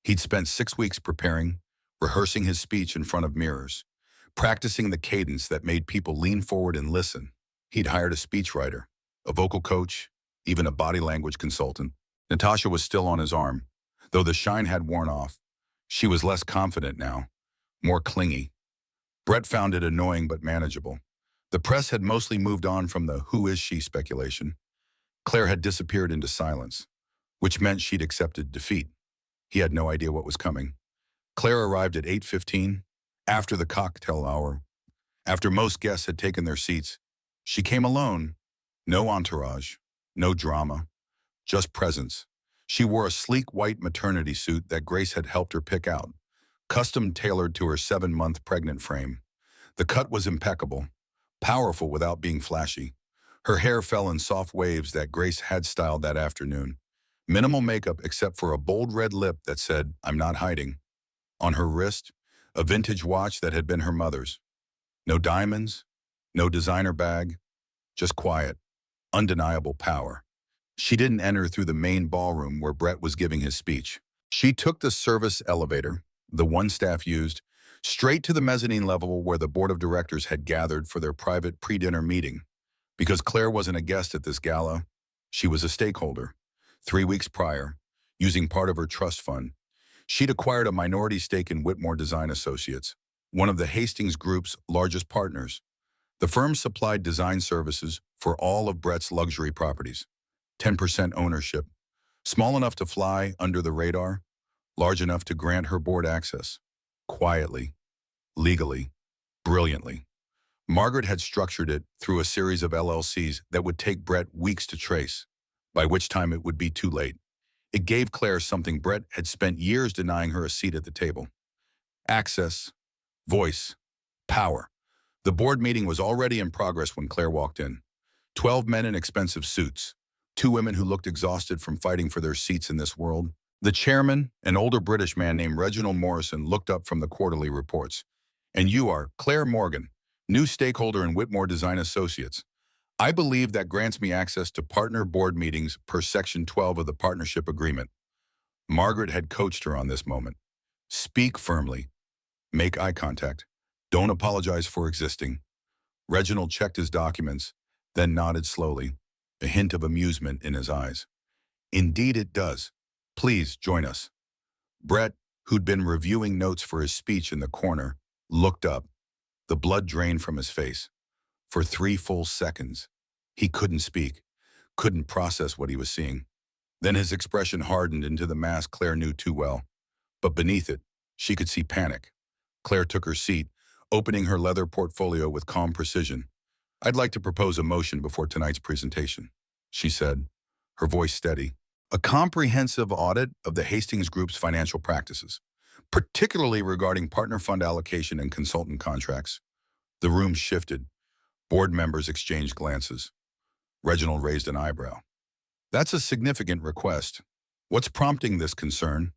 He'd spent 6 weeks preparing, rehearsing his speech in front of mirrors, practicing the cadence that made people lean forward and listen. He'd hired a speechwriter, a vocal coach, even a body language consultant. Natasha was still on his arm. Though the shine had worn off, she was less confident now, more clingy. Brett found it annoying but manageable. The press had mostly moved on from the who is she speculation. Claire had disappeared into silence, which meant she'd accepted defeat. He had no idea what was coming. Claire arrived at 8:15, after the cocktail hour. After most guests had taken their seats, she came alone. No entourage, no drama, just presence. She wore a sleek white maternity suit that Grace had helped her pick out, custom tailored to her 7-month pregnant frame. The cut was impeccable, powerful without being flashy. Her hair fell in soft waves that Grace had styled that afternoon. Minimal makeup except for a bold red lip that said, "I'm not hiding." On her wrist, a vintage watch that had been her mother's. No diamonds, no designer bag, just quiet, undeniable power. She didn't enter through the main ballroom where Brett was giving his speech. She took the service elevator, the one staff used, straight to the mezzanine level where the board of directors had gathered for their private pre-dinner meeting. Because Claire wasn't a guest at this gala, she was a stakeholder. 3 weeks prior, using part of her trust fund, she'd acquired a minority stake in Whitmore Design Associates, one of the Hastings Group's largest partners. The firm supplied design services for all of Brett's luxury properties. 10% ownership, small enough to fly under the radar, large enough to grant her board access. Quietly, legally, brilliantly. Margaret had structured it through a series of LLCs that would take Brett weeks to trace, by which time it would be too late. It gave Claire something Brett had spent years denying her a seat at the table. Access, voice, power. The board meeting was already in progress when Claire walked in. 12 men in expensive suits, 2 women who looked exhausted from fighting for their seats in this world. The chairman, an older British man named Reginald Morrison, looked up from the quarterly reports. "And you are Claire Morgan, new stakeholder in Whitmore Design Associates. I believe that grants me access to partner board meetings per Section 12 of the partnership agreement." Margaret had coached her on this moment. Speak firmly. Make eye contact. Don't apologize for existing. Reginald checked his documents, then nodded slowly, a hint of amusement in his eyes. "Indeed it does. Please join us." Brett, who'd been reviewing notes for his speech in the corner, looked up. The blood drained from his face. For 3 full seconds, he couldn't speak, couldn't process what he was seeing. Then his expression hardened into the mask Claire knew too well. But beneath it, she could see panic. Claire took her seat, opening her leather portfolio with calm precision. "I'd like to propose a motion before tonight's presentation," she said, her voice steady. "A comprehensive audit of the Hastings Group's financial practices, particularly regarding partner fund allocation and consultant contracts." The room shifted. Board members exchanged glances. Reginald raised an eyebrow. "That's a significant request. What's prompting this concern?"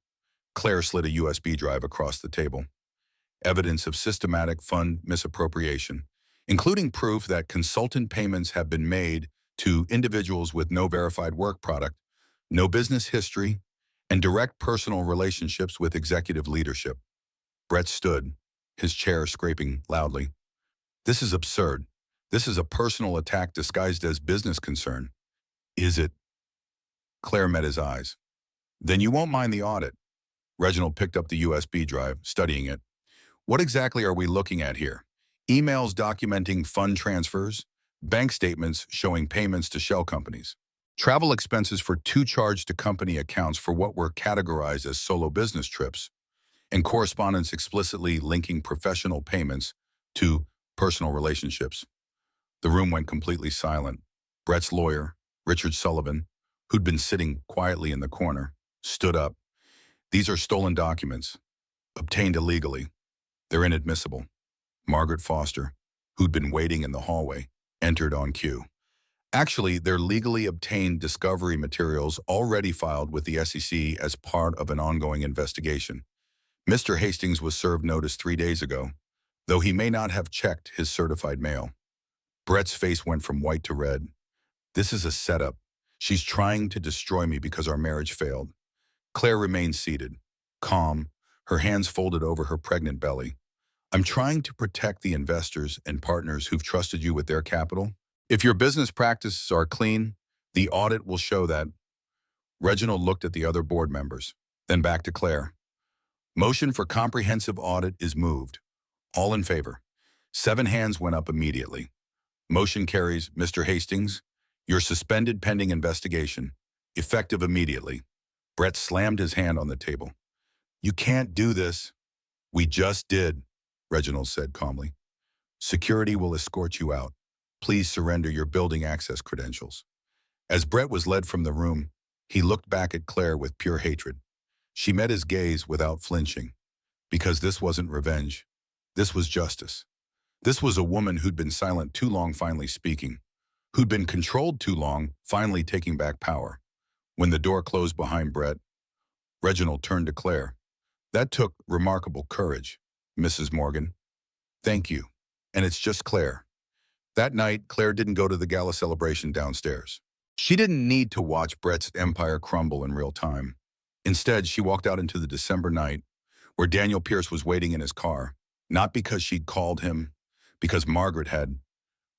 Claire slid a USB drive across the table. Evidence of systematic fund misappropriation, including proof that consultant payments have been made to individuals with no verified work product, no business history, and direct personal relationships with executive leadership. Brett stood, his chair scraping loudly. "This is absurd. This is a personal attack disguised as business concern." "Is it?" Claire met his eyes. "Then you won't mind the audit." Reginald picked up the USB drive, studying it. "What exactly are we looking at here? Emails documenting fund transfers, bank statements showing payments to shell companies, travel expenses for 2 charged to company accounts for what were categorized as solo business trips, and correspondence explicitly linking professional payments to personal relationships." The room went completely silent. Brett's lawyer, Richard Sullivan, who'd been sitting quietly in the corner, stood up. "These are stolen documents, obtained illegally. They're inadmissible." Margaret Foster, who'd been waiting in the hallway, entered on cue. "Actually, they're legally obtained discovery materials already filed with the SEC as part of an ongoing investigation. Mr. Hastings was served notice 3 days ago, though he may not have checked his certified mail." Brett's face went from white to red. "This is a setup. She's trying to destroy me because our marriage failed." Claire remained seated, calm, her hands folded over her pregnant belly. I'm trying to protect the investors and partners who've trusted you with their capital. If your business practices are clean, the audit will show that. Reginald looked at the other board members, then back to Claire. Motion for comprehensive audit is moved. All in favor. 7 hands went up immediately. Motion carries. Mr. Hastings, you're suspended pending investigation. Effective immediately. Brett slammed his hand on the table. You can't do this. We just did, Reginald said calmly. Security will escort you out. Please surrender your building access credentials. As Brett was led from the room, he looked back at Claire with pure hatred. She met his gaze without flinching. Because this wasn't revenge. This was justice. This was a woman who'd been silent too long finally speaking. Who'd been controlled too long finally taking back power. When the door closed behind Brett, Reginald turned to Claire. That took remarkable courage, Mrs. Morgan. Thank you. And it's just Claire. That night, Claire didn't go to the gala celebration downstairs. She didn't need to watch Brett's empire crumble in real time. Instead, she walked out into the December night, where Daniel Pierce was waiting in his car, not because she'd called him, because Margaret had.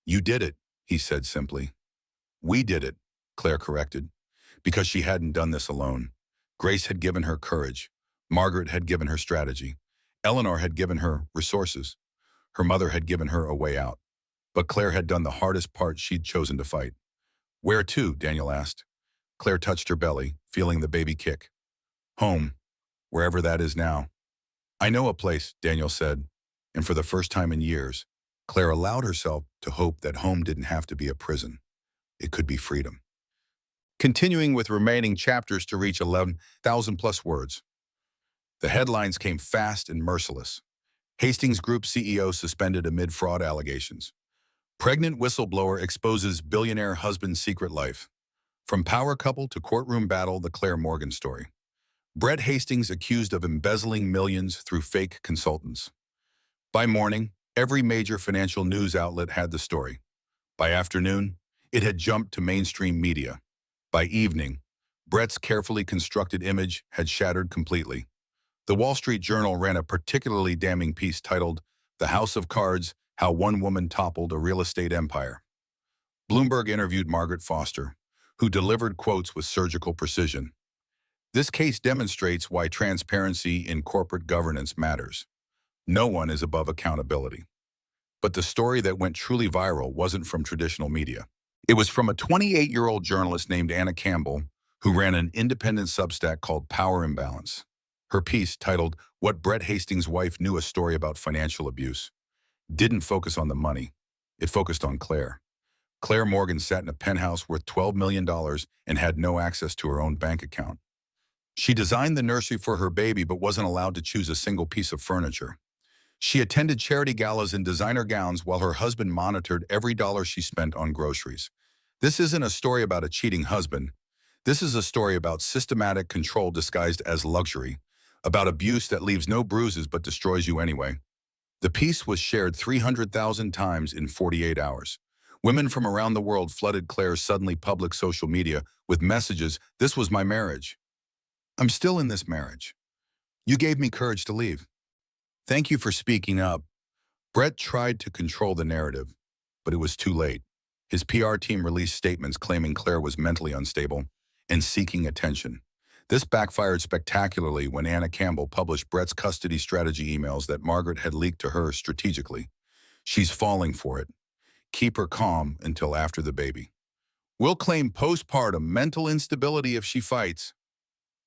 You did it, he said simply. We did it, Claire corrected, because she hadn't done this alone. Grace had given her courage. Margaret had given her strategy. Eleanor had given her resources. Her mother had given her a way out. But Claire had done the hardest part she'd chosen to fight. Where to? Daniel asked. Claire touched her belly, feeling the baby kick. Home, wherever that is now. I know a place, Daniel said, and for the first time in years, Claire allowed herself to hope that home didn't have to be a prison. It could be freedom. Continuing with remaining chapters to reach 11,000 plus words. The headlines came fast and merciless. Hastings Group CEO suspended amid fraud allegations. Pregnant whistleblower exposes billionaire husband's secret life. From power couple to courtroom battle, the Claire Morgan story. Brett Hastings accused of embezzling millions through fake consultants. By morning, every major financial news outlet had the story. By afternoon, it had jumped to mainstream media. By evening, Brett's carefully constructed image had shattered completely. The Wall Street Journal ran a particularly damning piece titled, "The House of Cards, How One Woman Toppled a Real Estate Empire." Bloomberg interviewed Margaret Foster, who delivered quotes with surgical precision. This case demonstrates why transparency in corporate governance matters. No one is above accountability. But the story that went truly viral wasn't from traditional media. It was from a 28-year-old journalist named Anna Campbell, who ran an independent Substack called Power Imbalance. Her piece, titled "What Brett Hastings' Wife Knew, a Story About Financial Abuse," didn't focus on the money. It focused on Claire. Claire Morgan sat in a penthouse worth $12 million and had no access to her own bank account. She designed the nursery for her baby but wasn't allowed to choose a single piece of furniture. She attended charity galas in designer gowns while her husband monitored every dollar she spent on groceries. This isn't a story about a cheating husband. This is a story about systematic control disguised as luxury, about abuse that leaves no bruises but destroys you anyway. The piece was shared 300,000 times in 48 hours. Women from around the world flooded Claire's suddenly public social media with messages, "This was my marriage. I'm still in this marriage. You gave me courage to leave. Thank you for speaking up." Brett tried to control the narrative, but it was too late. His PR team released statements claiming Claire was mentally unstable and seeking attention. This backfired spectacularly when Anna Campbell published Brett's custody strategy emails that Margaret had leaked to her strategically. "She's falling for it. Keep her calm until after the baby. We'll claim postpartum mental instability if she fights."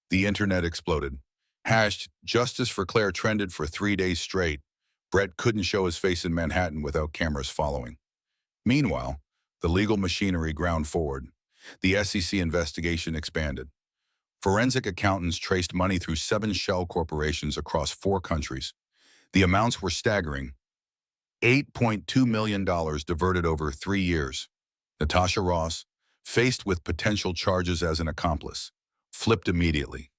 The internet exploded. #Justice for Claire trended for 3 days straight. Brett couldn't show his face in Manhattan without cameras following. Meanwhile, the legal machinery ground forward. The SEC investigation expanded. Forensic accountants traced money through 7 shell corporations across 4 countries. The amounts were staggering. $8.2 million diverted over 3 years. Natasha Ross, faced with potential charges as an accomplice, flipped immediately.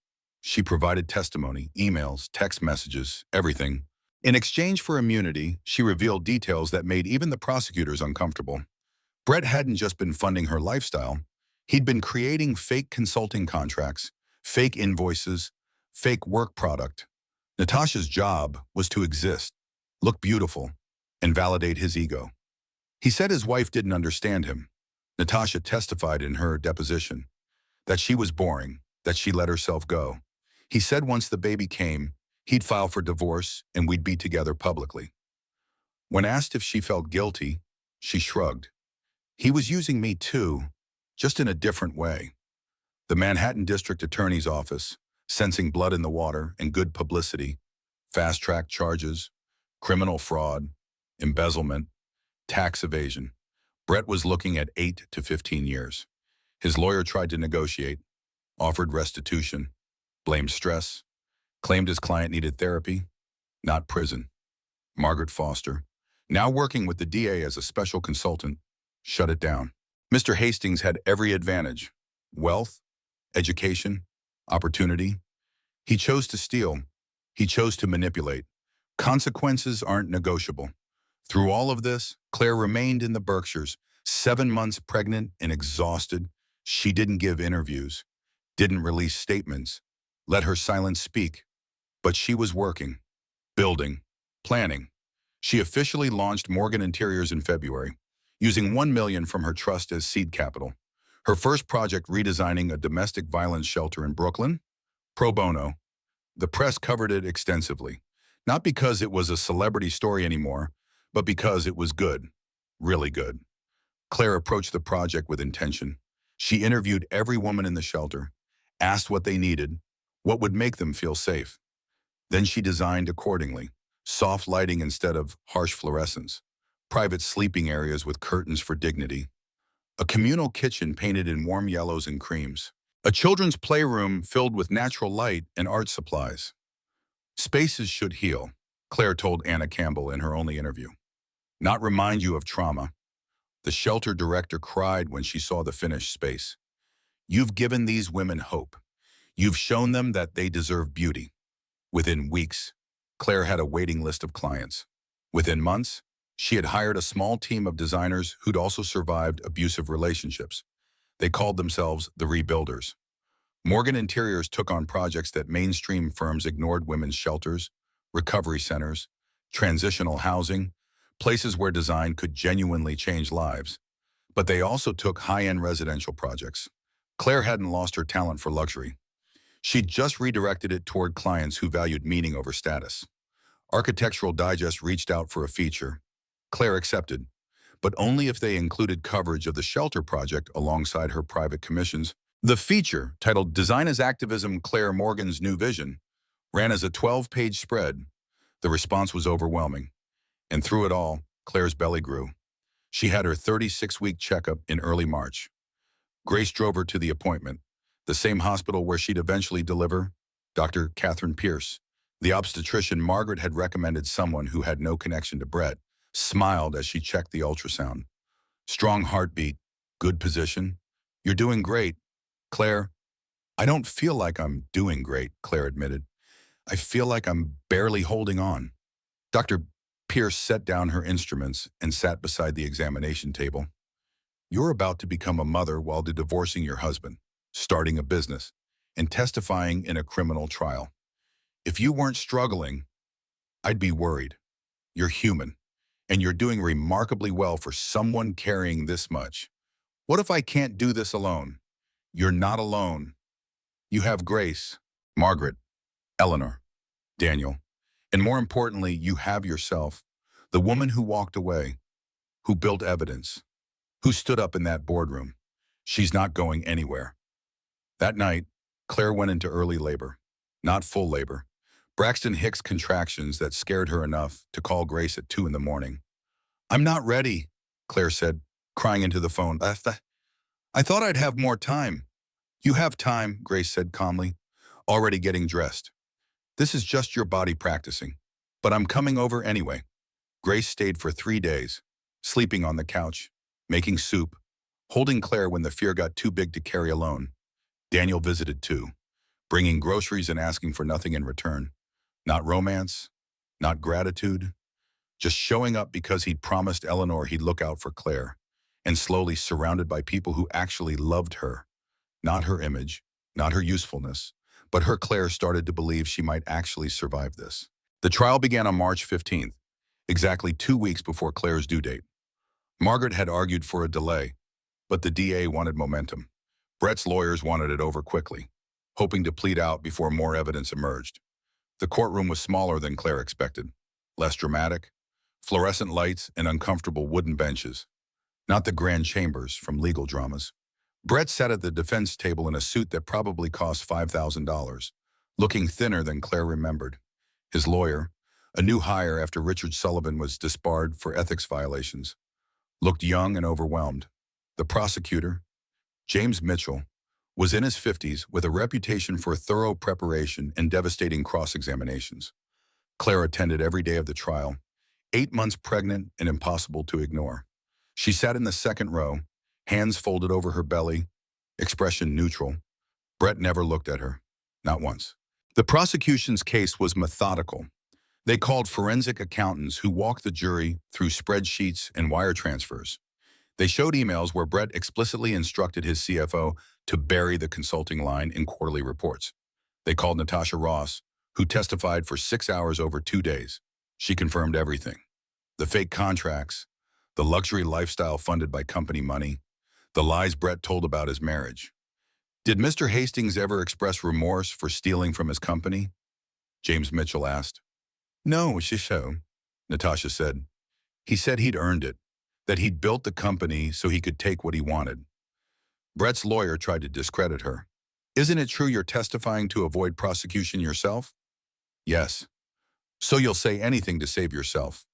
She provided testimony, emails, text messages, everything. In exchange for immunity, she revealed details that made even the prosecutors uncomfortable. Brett hadn't just been funding her lifestyle. He'd been creating fake consulting contracts, fake invoices, fake work product. Natasha's job was to exist, look beautiful, and validate his ego. He said his wife didn't understand him. Natasha testified in her deposition that she was boring, that she let herself go. He said once the baby came, he'd file for divorce and we'd be together publicly. When asked if she felt guilty, she shrugged. He was using me too, just in a different way. The Manhattan District Attorney's Office, sensing blood in the water and good publicity, fast-track charges, criminal fraud, embezzlement, tax evasion. Brett was looking at 8 to 15 years. His lawyer tried to negotiate, offered restitution, blamed stress, claimed his client needed therapy, not prison. Margaret Foster, now working with the DA as a special consultant, shut it down. Mr. Hastings had every advantage: wealth, education, opportunity. He chose to steal. He chose to manipulate. Consequences aren't negotiable. Through all of this, Claire remained in the Berkshires, 7 months pregnant and exhausted. She didn't give interviews, didn't release statements, let her silence speak. But she was working, building, planning. She officially launched Morgan Interiors in February, using $1 million from her trust as seed capital. Her first project, redesigning a domestic violence shelter in Brooklyn, pro bono. The press covered it extensively, not because it was a celebrity story anymore, but because it was good, really good. Claire approached the project with intention. She interviewed every woman in the shelter, asked what they needed, what would make them feel safe. Then she designed accordingly: soft lighting instead of harsh fluorescence, private sleeping areas with curtains for dignity, a communal kitchen painted in warm yellows and creams, a children's playroom filled with natural light and art supplies. Spaces should heal, Claire told Anna Campbell in her only interview, not remind you of trauma. The shelter director cried when she saw the finished space. You've given these women hope. You've shown them that they deserve beauty. Within weeks, Claire had a waiting list of clients. Within months, she had hired a small team of designers who'd also survived abusive relationships. They called themselves the Rebuilders. Morgan Interiors took on projects that mainstream firms ignored: women's shelters, recovery centers, transitional housing, places where design could genuinely change lives. But they also took high-end residential projects. Claire hadn't lost her talent for luxury. She'd just redirected it toward clients who valued meaning over status. Architectural Digest reached out for a feature. Claire accepted, but only if they included coverage of the shelter project alongside her private commissions. The feature, titled Design as Activism: Claire Morgan's New Vision, ran as a 12-page spread. The response was overwhelming. And through it all, Claire's belly grew. She had her 36-week checkup in early March. Grace drove her to the appointment, the same hospital where she'd eventually deliver. Dr. Catherine Pierce, the obstetrician Margaret had recommended, someone who had no connection to Brett, smiled as she checked the ultrasound. Strong heartbeat, good position. You're doing great, Claire. I don't feel like I'm doing great, Claire admitted. I feel like I'm barely holding on. Dr. Pierce set down her instruments and sat beside the examination table. You're about to become a mother while divorcing your husband, starting a business, and testifying in a criminal trial. If you weren't struggling, I'd be worried. You're human, and you're doing remarkably well for someone carrying this much. What if I can't do this alone? You're not alone. You have Grace, Margaret, Eleanor, Daniel, and more importantly, you have yourself, the woman who walked away, who built evidence, who stood up in that boardroom. She's not going anywhere. That night, Claire went into early labor, not full labor. Braxton Hicks contractions that scared her enough to call Grace at 2 in the morning. I'm not ready, Claire said, crying into the phone. I thought I'd have more time. You have time, Grace said calmly, already getting dressed. This is just your body practicing, but I'm coming over anyway. Grace stayed for 3 days, sleeping on the couch, making soup, holding Claire when the fear got too big to carry alone. Daniel visited too, bringing groceries and asking for nothing in return. Not romance, not gratitude, just showing up because he'd promised Eleanor he'd look out for Claire, and slowly surrounded by people who actually loved her. Not her image, not her usefulness, but her Claire started to believe she might actually survive this. The trial began on March 15th, exactly 2 weeks before Claire's due date. Margaret had argued for a delay, but the DA wanted momentum. Brett's lawyers wanted it over quickly, hoping to plead out before more evidence emerged. The courtroom was smaller than Claire expected, less dramatic, fluorescent lights and uncomfortable wooden benches, not the grand chambers from legal dramas. Brett sat at the defense table in a suit that probably cost $5,000, looking thinner than Claire remembered. His lawyer, a new hire after Richard Sullivan was disbarred for ethics violations, looked young and overwhelmed. The prosecutor, James Mitchell, was in his 50s with a reputation for thorough preparation and devastating cross-examinations. Claire attended every day of the trial, 8 months pregnant and impossible to ignore. She sat in the second row, hands folded over her belly, expression neutral. Brett never looked at her, not once. The prosecution's case was methodical. They called forensic accountants who walked the jury through spreadsheets and wire transfers. They showed emails where Brett explicitly instructed his CFO to bury the consulting line in quarterly reports. They called Natasha Ross, who testified for 6 hours over 2 days. She confirmed everything. The fake contracts, the luxury lifestyle funded by company money, the lies Brett told about his marriage. Did Mr. Hastings ever express remorse for stealing from his company? James Mitchell asked. No, Shisho, Natasha said. He said he'd earned it, that he'd built the company so he could take what he wanted. Brett's lawyer tried to discredit her. Isn't it true you're testifying to avoid prosecution yourself? Yes. So you'll say anything to save yourself.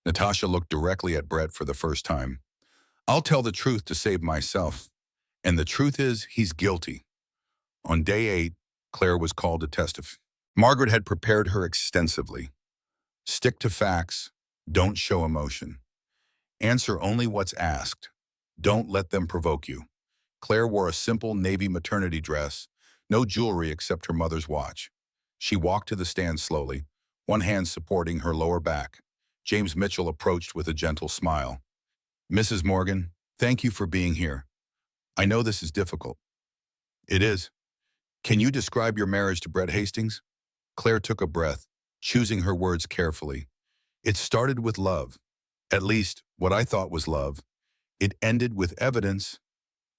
Natasha looked directly at Brett for the first time. I'll tell the truth to save myself. And the truth is, he's guilty. On day 8, Claire was called to testify. Margaret had prepared her extensively. Stick to facts. Don't show emotion. Answer only what's asked. Don't let them provoke you. Claire wore a simple navy maternity dress, no jewelry except her mother's watch. She walked to the stand slowly, one hand supporting her lower back. James Mitchell approached with a gentle smile. Mrs. Morgan, thank you for being here. I know this is difficult. It is. Can you describe your marriage to Brett Hastings? Claire took a breath, choosing her words carefully. It started with love. At least, what I thought was love. It ended with evidence.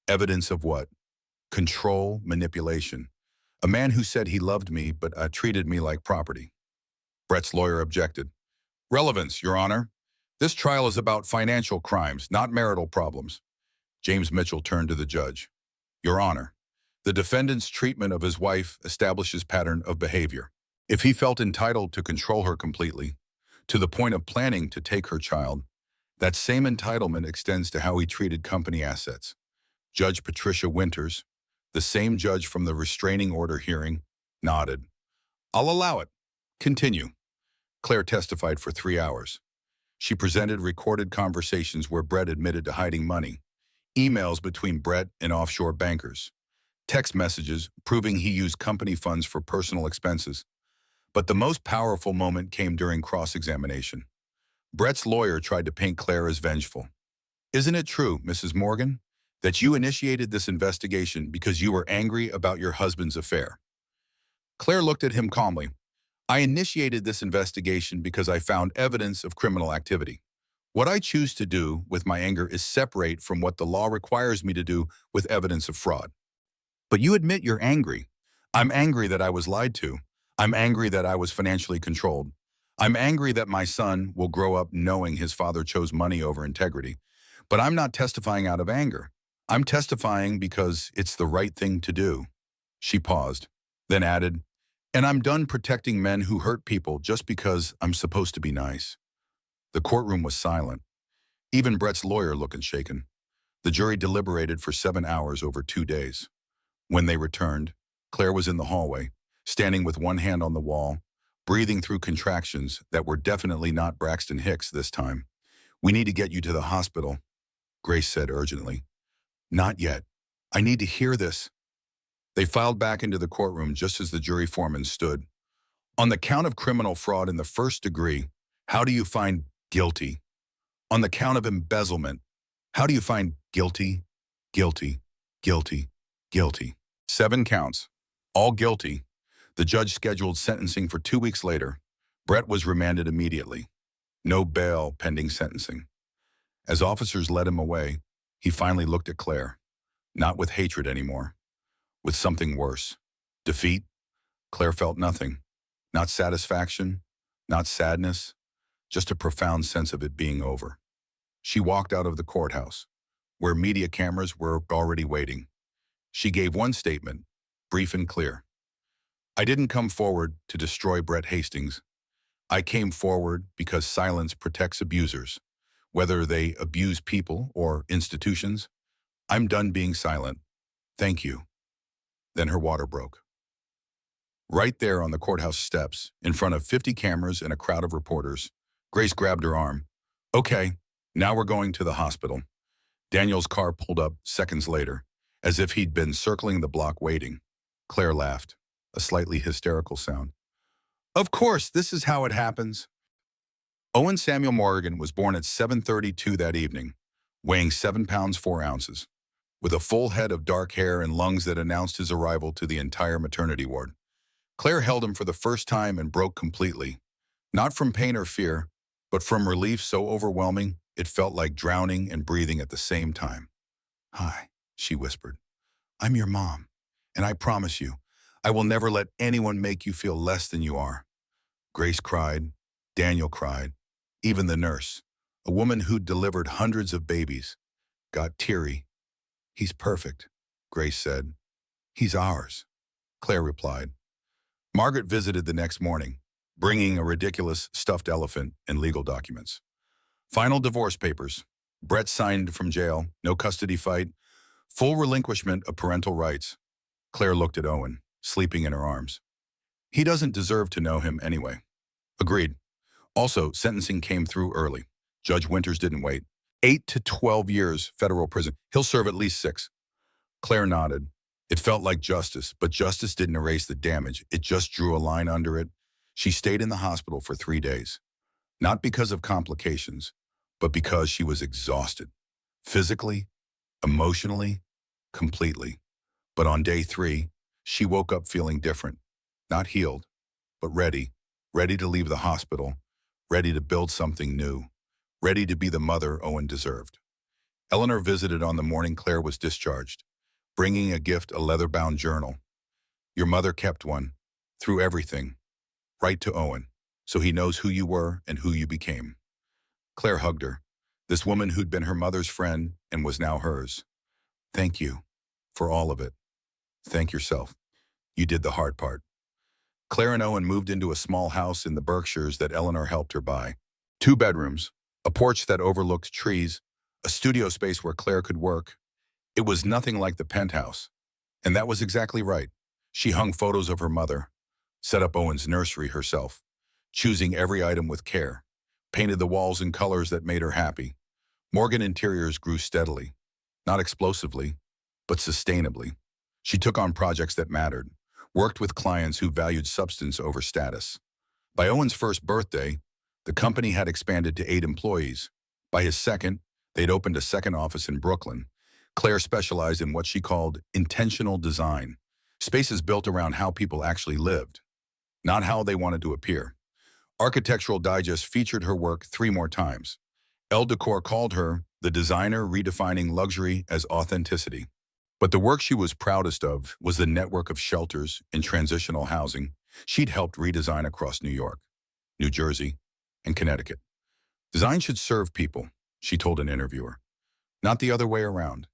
Evidence of what? Control, manipulation. A man who said he loved me, but treated me like property. Brett's lawyer objected. Relevance, Your Honor. This trial is about financial crimes, not marital problems. James Mitchell turned to the judge. Your Honor, the defendant's treatment of his wife establishes pattern of behavior. If he felt entitled to control her completely, to the point of planning to take her child, that same entitlement extends to how he treated company assets. Judge Patricia Winters, the same judge from the restraining order hearing, nodded. I'll allow it. Continue. Claire testified for 3 hours. She presented recorded conversations where Brett admitted to hiding money, emails between Brett and offshore bankers, text messages proving he used company funds for personal expenses. But the most powerful moment came during cross-examination. Brett's lawyer tried to paint Claire as vengeful. Isn't it true, Mrs. Morgan, that you initiated this investigation because you were angry about your husband's affair? Claire looked at him calmly. I initiated this investigation because I found evidence of criminal activity. What I choose to do with my anger is separate from what the law requires me to do with evidence of fraud. But you admit you're angry. I'm angry that I was lied to. I'm angry that I was financially controlled. I'm angry that my son will grow up knowing his father chose money over integrity. But I'm not testifying out of anger. I'm testifying because it's the right thing to do. She paused, then added, and I'm done protecting men who hurt people just because I'm supposed to be nice. The courtroom was silent. Even Brett's lawyer looked shaken. The jury deliberated for 7 hours over 2 days. When they returned, Claire was in the hallway, standing with one hand on the wall, breathing through contractions that were definitely not Braxton Hicks this time. We need to get you to the hospital, Grace said urgently. Not yet. I need to hear this. They filed back into the courtroom just as the jury foreman stood. On the count of criminal fraud in the first degree, how do you find guilty? On the count of embezzlement, how do you find guilty, guilty, guilty, guilty? 7 counts, all guilty, The judge scheduled sentencing for 2 weeks later. Brett was remanded immediately. No bail pending sentencing. As officers led him away, he finally looked at Claire, not with hatred anymore, with something worse. Defeat. Claire felt nothing. Not satisfaction, not sadness, just a profound sense of it being over. She walked out of the courthouse, where media cameras were already waiting. She gave one statement, brief and clear. I didn't come forward to destroy Brett Hastings. I came forward because silence protects abusers, whether they abuse people or institutions. I'm done being silent. Thank you. Then her water broke. Right there on the courthouse steps, in front of 50 cameras and a crowd of reporters, Grace grabbed her arm. Okay, now we're going to the hospital. Daniel's car pulled up seconds later, as if he'd been circling the block waiting. Claire laughed, a slightly hysterical sound. Of course, this is how it happens. Owen Samuel Morgan was born at 7:32 that evening, weighing 7 pounds 4 ounces, with a full head of dark hair and lungs that announced his arrival to the entire maternity ward. Claire held him for the first time and broke completely, not from pain or fear, but from relief so overwhelming it felt like drowning and breathing at the same time. Hi, she whispered. I'm your mom, and I promise you, I will never let anyone make you feel less than you are. Grace cried. Daniel cried. Even the nurse, a woman who'd delivered hundreds of babies, got teary. He's perfect, Grace said. He's ours, Claire replied. Margaret visited the next morning, bringing a ridiculous stuffed elephant and legal documents. Final divorce papers. Brett signed from jail, no custody fight, full relinquishment of parental rights. Claire looked at Owen, sleeping in her arms. He doesn't deserve to know him anyway. Agreed. Also, sentencing came through early. Judge Winters didn't wait. 8 to 12 years federal prison. He'll serve at least 6. Claire nodded. It felt like justice, but justice didn't erase the damage. It just drew a line under it. She stayed in the hospital for 3 days. Not because of complications, but because she was exhausted. Physically, emotionally, completely. But on day 3, she woke up feeling different. Not healed, but ready. Ready to leave the hospital. Ready to build something new. Ready to be the mother Owen deserved. Eleanor visited on the morning Claire was discharged, bringing a gift, a leather-bound journal. Your mother kept one, through everything. Write to Owen, so he knows who you were and who you became. Claire hugged her, this woman who'd been her mother's friend and was now hers. Thank you for all of it. Thank yourself. You did the hard part. Claire and Owen moved into a small house in the Berkshires that Eleanor helped her buy. 2 bedrooms, a porch that overlooked trees, a studio space where Claire could work. It was nothing like the penthouse. And that was exactly right. She hung photos of her mother, set up Owen's nursery herself, choosing every item with care, painted the walls in colors that made her happy. Morgan Interiors grew steadily, not explosively, but sustainably. She took on projects that mattered, worked with clients who valued substance over status. By Owen's first birthday, the company had expanded to 8 employees. By his second, they'd opened a second office in Brooklyn. Claire specialized in what she called intentional design, spaces built around how people actually lived, not how they wanted to appear. Architectural Digest featured her work 3 more times. Elle Decor called her the designer redefining luxury as authenticity. But the work she was proudest of was the network of shelters and transitional housing she'd helped redesign across New York, New Jersey, and Connecticut. Design should serve people, she told an interviewer, not the other way around.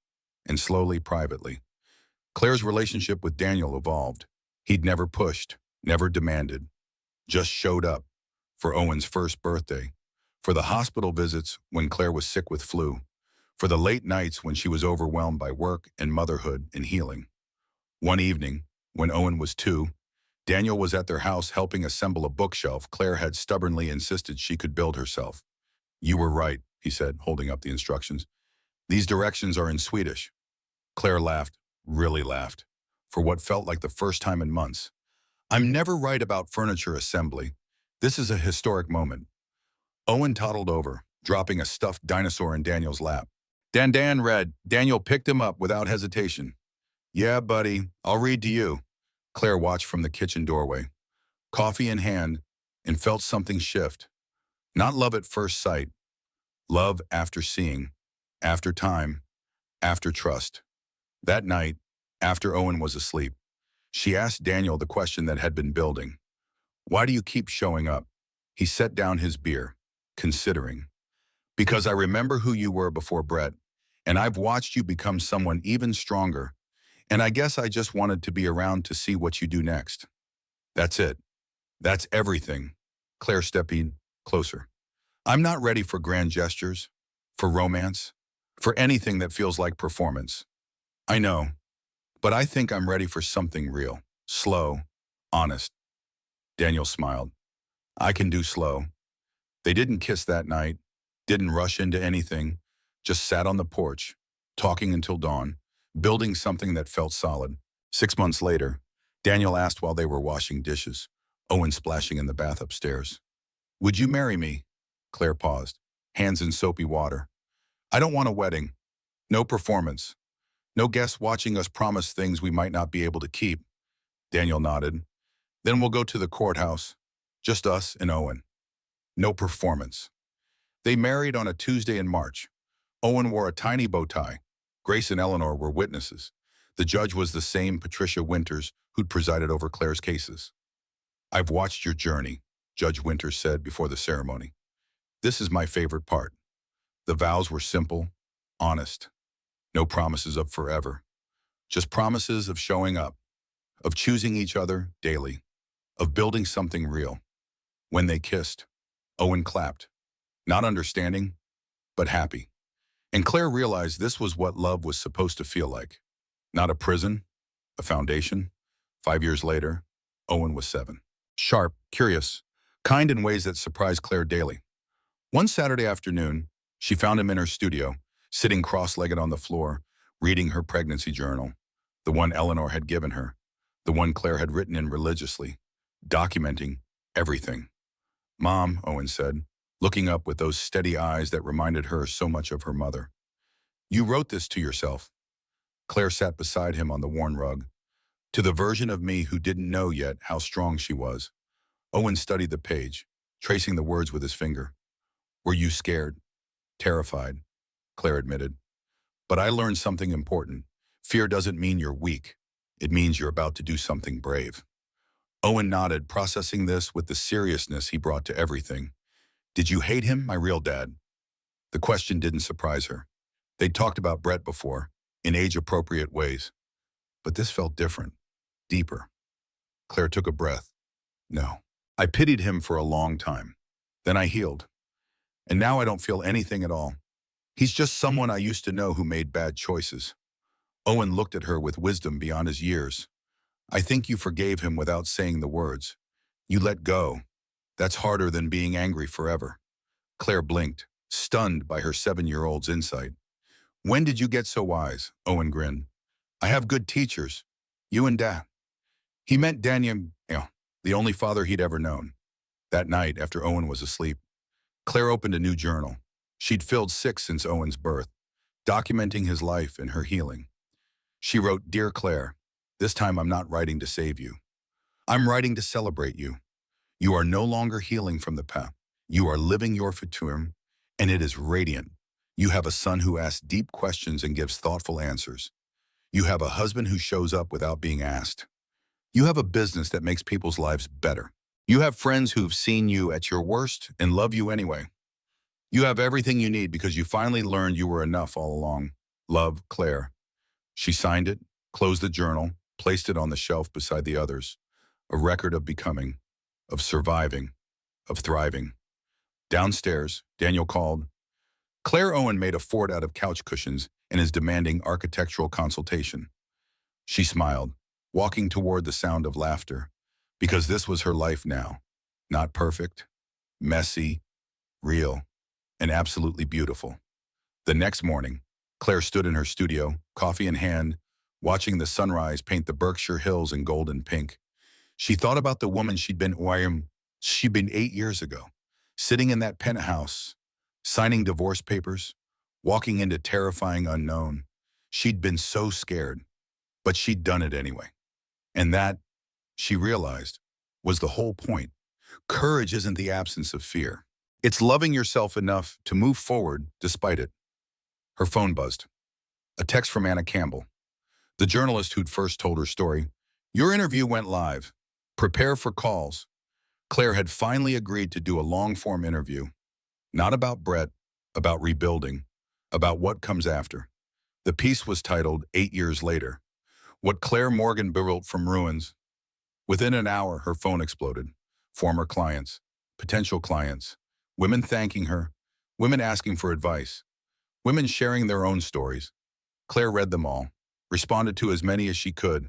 And slowly, privately, Claire's relationship with Daniel evolved. He'd never pushed, never demanded, just showed up for Owen's first birthday, for the hospital visits when Claire was sick with flu, for the late nights when she was overwhelmed by work and motherhood and healing. One evening, when Owen was 2, Daniel was at their house helping assemble a bookshelf Claire had stubbornly insisted she could build herself. You were right, he said, holding up the instructions. These directions are in Swedish. Claire laughed, really laughed, for what felt like the first time in months. I'm never right about furniture assembly. This is a historic moment. Owen toddled over, dropping a stuffed dinosaur in Daniel's lap. Dan read. Daniel picked him up without hesitation. Yeah, buddy, I'll read to you. Claire watched from the kitchen doorway, coffee in hand, and felt something shift. Not love at first sight, love after seeing, after time, after trust. That night, after Owen was asleep, she asked Daniel the question that had been building. Why do you keep showing up? He set down his beer, considering. Because I remember who you were before Brett, and I've watched you become someone even stronger, and I guess I just wanted to be around to see what you do next. That's it. That's everything. Claire stepped closer. I'm not ready for grand gestures, for romance, for anything that feels like performance. I know, but I think I'm ready for something real, slow, honest. Daniel smiled. I can do slow. They didn't kiss that night, didn't rush into anything, just sat on the porch, talking until dawn, building something that felt solid. 6 months later, Daniel asked while they were washing dishes, Owen splashing in the bath upstairs. Would you marry me? Claire paused, hands in soapy water. I don't want a wedding. No performance. No guests watching us promise things we might not be able to keep. Daniel nodded. Then we'll go to the courthouse. Just us and Owen. No performance. They married on a Tuesday in March. Owen wore a tiny bow tie. Grace and Eleanor were witnesses. The judge was the same Patricia Winters who'd presided over Claire's cases. I've watched your journey, Judge Winters said before the ceremony. This is my favorite part. The vows were simple, honest. No promises of forever. Just promises of showing up, of choosing each other daily, of building something real. When they kissed, Owen clapped, not understanding, but happy. And Claire realized this was what love was supposed to feel like. Not a prison, a foundation. 5 years later, Owen was 7. Sharp, curious, kind in ways that surprised Claire daily. One Saturday afternoon, she found him in her studio, sitting cross-legged on the floor, reading her pregnancy journal, the one Eleanor had given her, the one Claire had written in religiously, documenting everything. Mom, Owen said, looking up with those steady eyes that reminded her so much of her mother. You wrote this to yourself. Claire sat beside him on the worn rug. To the version of me who didn't know yet how strong she was. Owen studied the page, tracing the words with his finger. Were you scared? Terrified, Claire admitted. But I learned something important. Fear doesn't mean you're weak. It means you're about to do something brave. Owen nodded, processing this with the seriousness he brought to everything. Did you hate him, my real dad? The question didn't surprise her. They'd talked about Brett before, in age-appropriate ways. But this felt different, deeper. Claire took a breath. No. I pitied him for a long time. Then I healed. And now I don't feel anything at all. He's just someone I used to know who made bad choices. Owen looked at her with wisdom beyond his years. I think you forgave him without saying the words. You let go. That's harder than being angry forever. Claire blinked, stunned by her 7-year-old's insight. When did you get so wise? Owen grinned. I have good teachers. You and Dad. He meant Daniel, the only father he'd ever known. That night, after Owen was asleep, Claire opened a new journal. She'd filled 6 since Owen's birth, documenting his life and her healing. She wrote, Dear Claire, this time I'm not writing to save you. I'm writing to celebrate you. You are no longer healing from the past. You are living your future, and it is radiant. You have a son who asks deep questions and gives thoughtful answers. You have a husband who shows up without being asked. You have a business that makes people's lives better. You have friends who've seen you at your worst and love you anyway. You have everything you need because you finally learned you were enough all along. Love, Claire. She signed it, closed the journal, placed it on the shelf beside the others. A record of becoming, of surviving, of thriving. Downstairs, Daniel called. Claire Owen made a fort out of couch cushions and is demanding architectural consultation. She smiled, walking toward the sound of laughter, because this was her life now. Not perfect, messy, real, and absolutely beautiful. The next morning, Claire stood in her studio, coffee in hand, watching the sunrise paint the Berkshire Hills in gold and pink. She thought about the woman she'd been 8 years ago, sitting in that penthouse, signing divorce papers, walking into terrifying unknown. She'd been so scared, but she'd done it anyway. And that, she realized, was the whole point. Courage isn't the absence of fear. It's loving yourself enough to move forward despite it. Her phone buzzed. A text from Anna Campbell, the journalist who'd first told her story. Your interview went live. Prepare for calls. Claire had finally agreed to do a long-form interview. Not about Brett, about rebuilding, about what comes after. The piece was titled 8 Years Later. What Claire Morgan built from ruins. Within an hour, her phone exploded. Former clients, potential clients, women thanking her, women asking for advice, women sharing their own stories. Claire read them all, responded to as many as she could,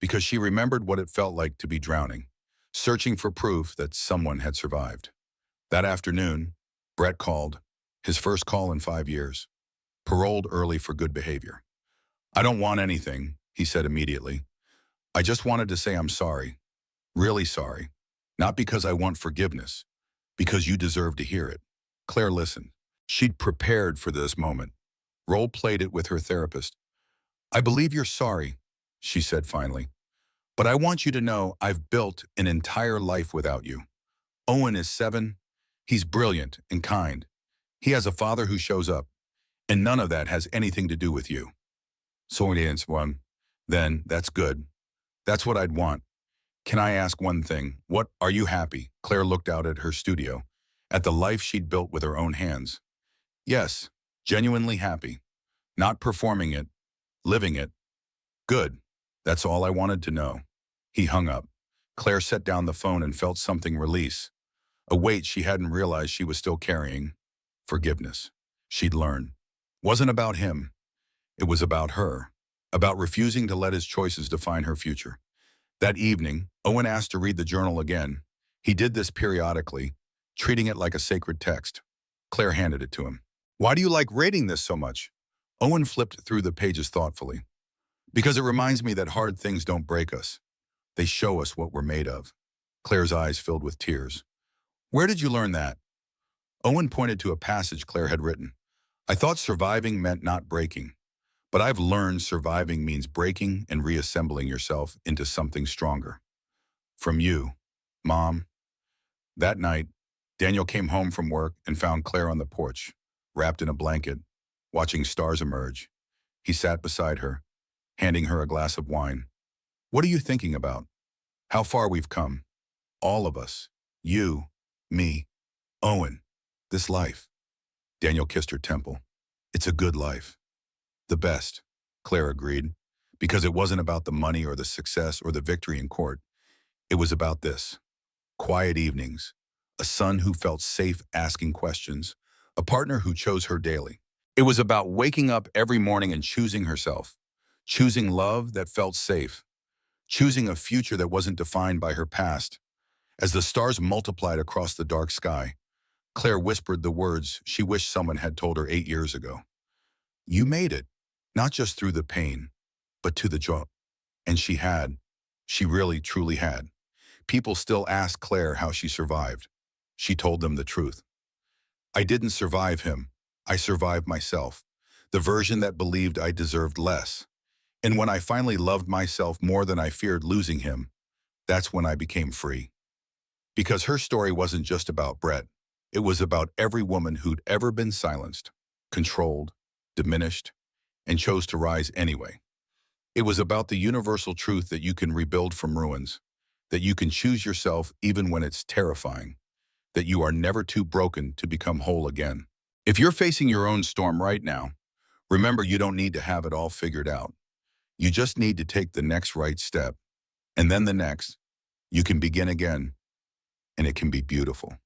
because she remembered what it felt like to be drowning, searching for proof that someone had survived. That afternoon, Brett called, his first call in 5 years, paroled early for good behavior. I don't want anything, he said immediately. I just wanted to say I'm sorry, really sorry. Not because I want forgiveness, because you deserve to hear it. Claire listened. She'd prepared for this moment, role-played it with her therapist. I believe you're sorry, she said finally. But I want you to know I've built an entire life without you. Owen is 7. He's brilliant and kind. He has a father who shows up, and none of that has anything to do with you. So it is one. Then, that's good. That's what I'd want. Can I ask one thing? What are you happy? Claire looked out at her studio, at the life she'd built with her own hands. Yes, genuinely happy. Not performing it, living it. Good. That's all I wanted to know. He hung up. Claire set down the phone and felt something release. A weight she hadn't realized she was still carrying. Forgiveness. She'd learned. Wasn't about him. It was about her. About refusing to let his choices define her future. That evening, Owen asked to read the journal again. He did this periodically, treating it like a sacred text. Claire handed it to him. Why do you like reading this so much? Owen flipped through the pages thoughtfully. Because it reminds me that hard things don't break us. They show us what we're made of. Claire's eyes filled with tears. Where did you learn that? Owen pointed to a passage Claire had written. I thought surviving meant not breaking. But I've learned surviving means breaking and reassembling yourself into something stronger. From you, Mom. That night, Daniel came home from work and found Claire on the porch, wrapped in a blanket, watching stars emerge. He sat beside her, handing her a glass of wine. What are you thinking about? How far we've come. All of us. You, me, Owen. This life. Daniel kissed her temple. It's a good life. The best, Claire agreed, because it wasn't about the money or the success or the victory in court. It was about this. Quiet evenings, a son who felt safe asking questions, a partner who chose her daily. It was about waking up every morning and choosing herself, choosing love that felt safe, choosing a future that wasn't defined by her past. As the stars multiplied across the dark sky, Claire whispered the words she wished someone had told her 8 years ago. You made it. Not just through the pain, but to the joy. And she had. She really, truly had. People still ask Claire how she survived. She told them the truth. I didn't survive him. I survived myself, the version that believed I deserved less. And when I finally loved myself more than I feared losing him, that's when I became free. Because her story wasn't just about Brett. It was about every woman who'd ever been silenced, controlled, diminished, and chose to rise anyway. It was about the universal truth that you can rebuild from ruins, that you can choose yourself even when it's terrifying, that you are never too broken to become whole again. If you're facing your own storm right now, remember you don't need to have it all figured out. You just need to take the next right step, and then the next. You can begin again, and it can be beautiful.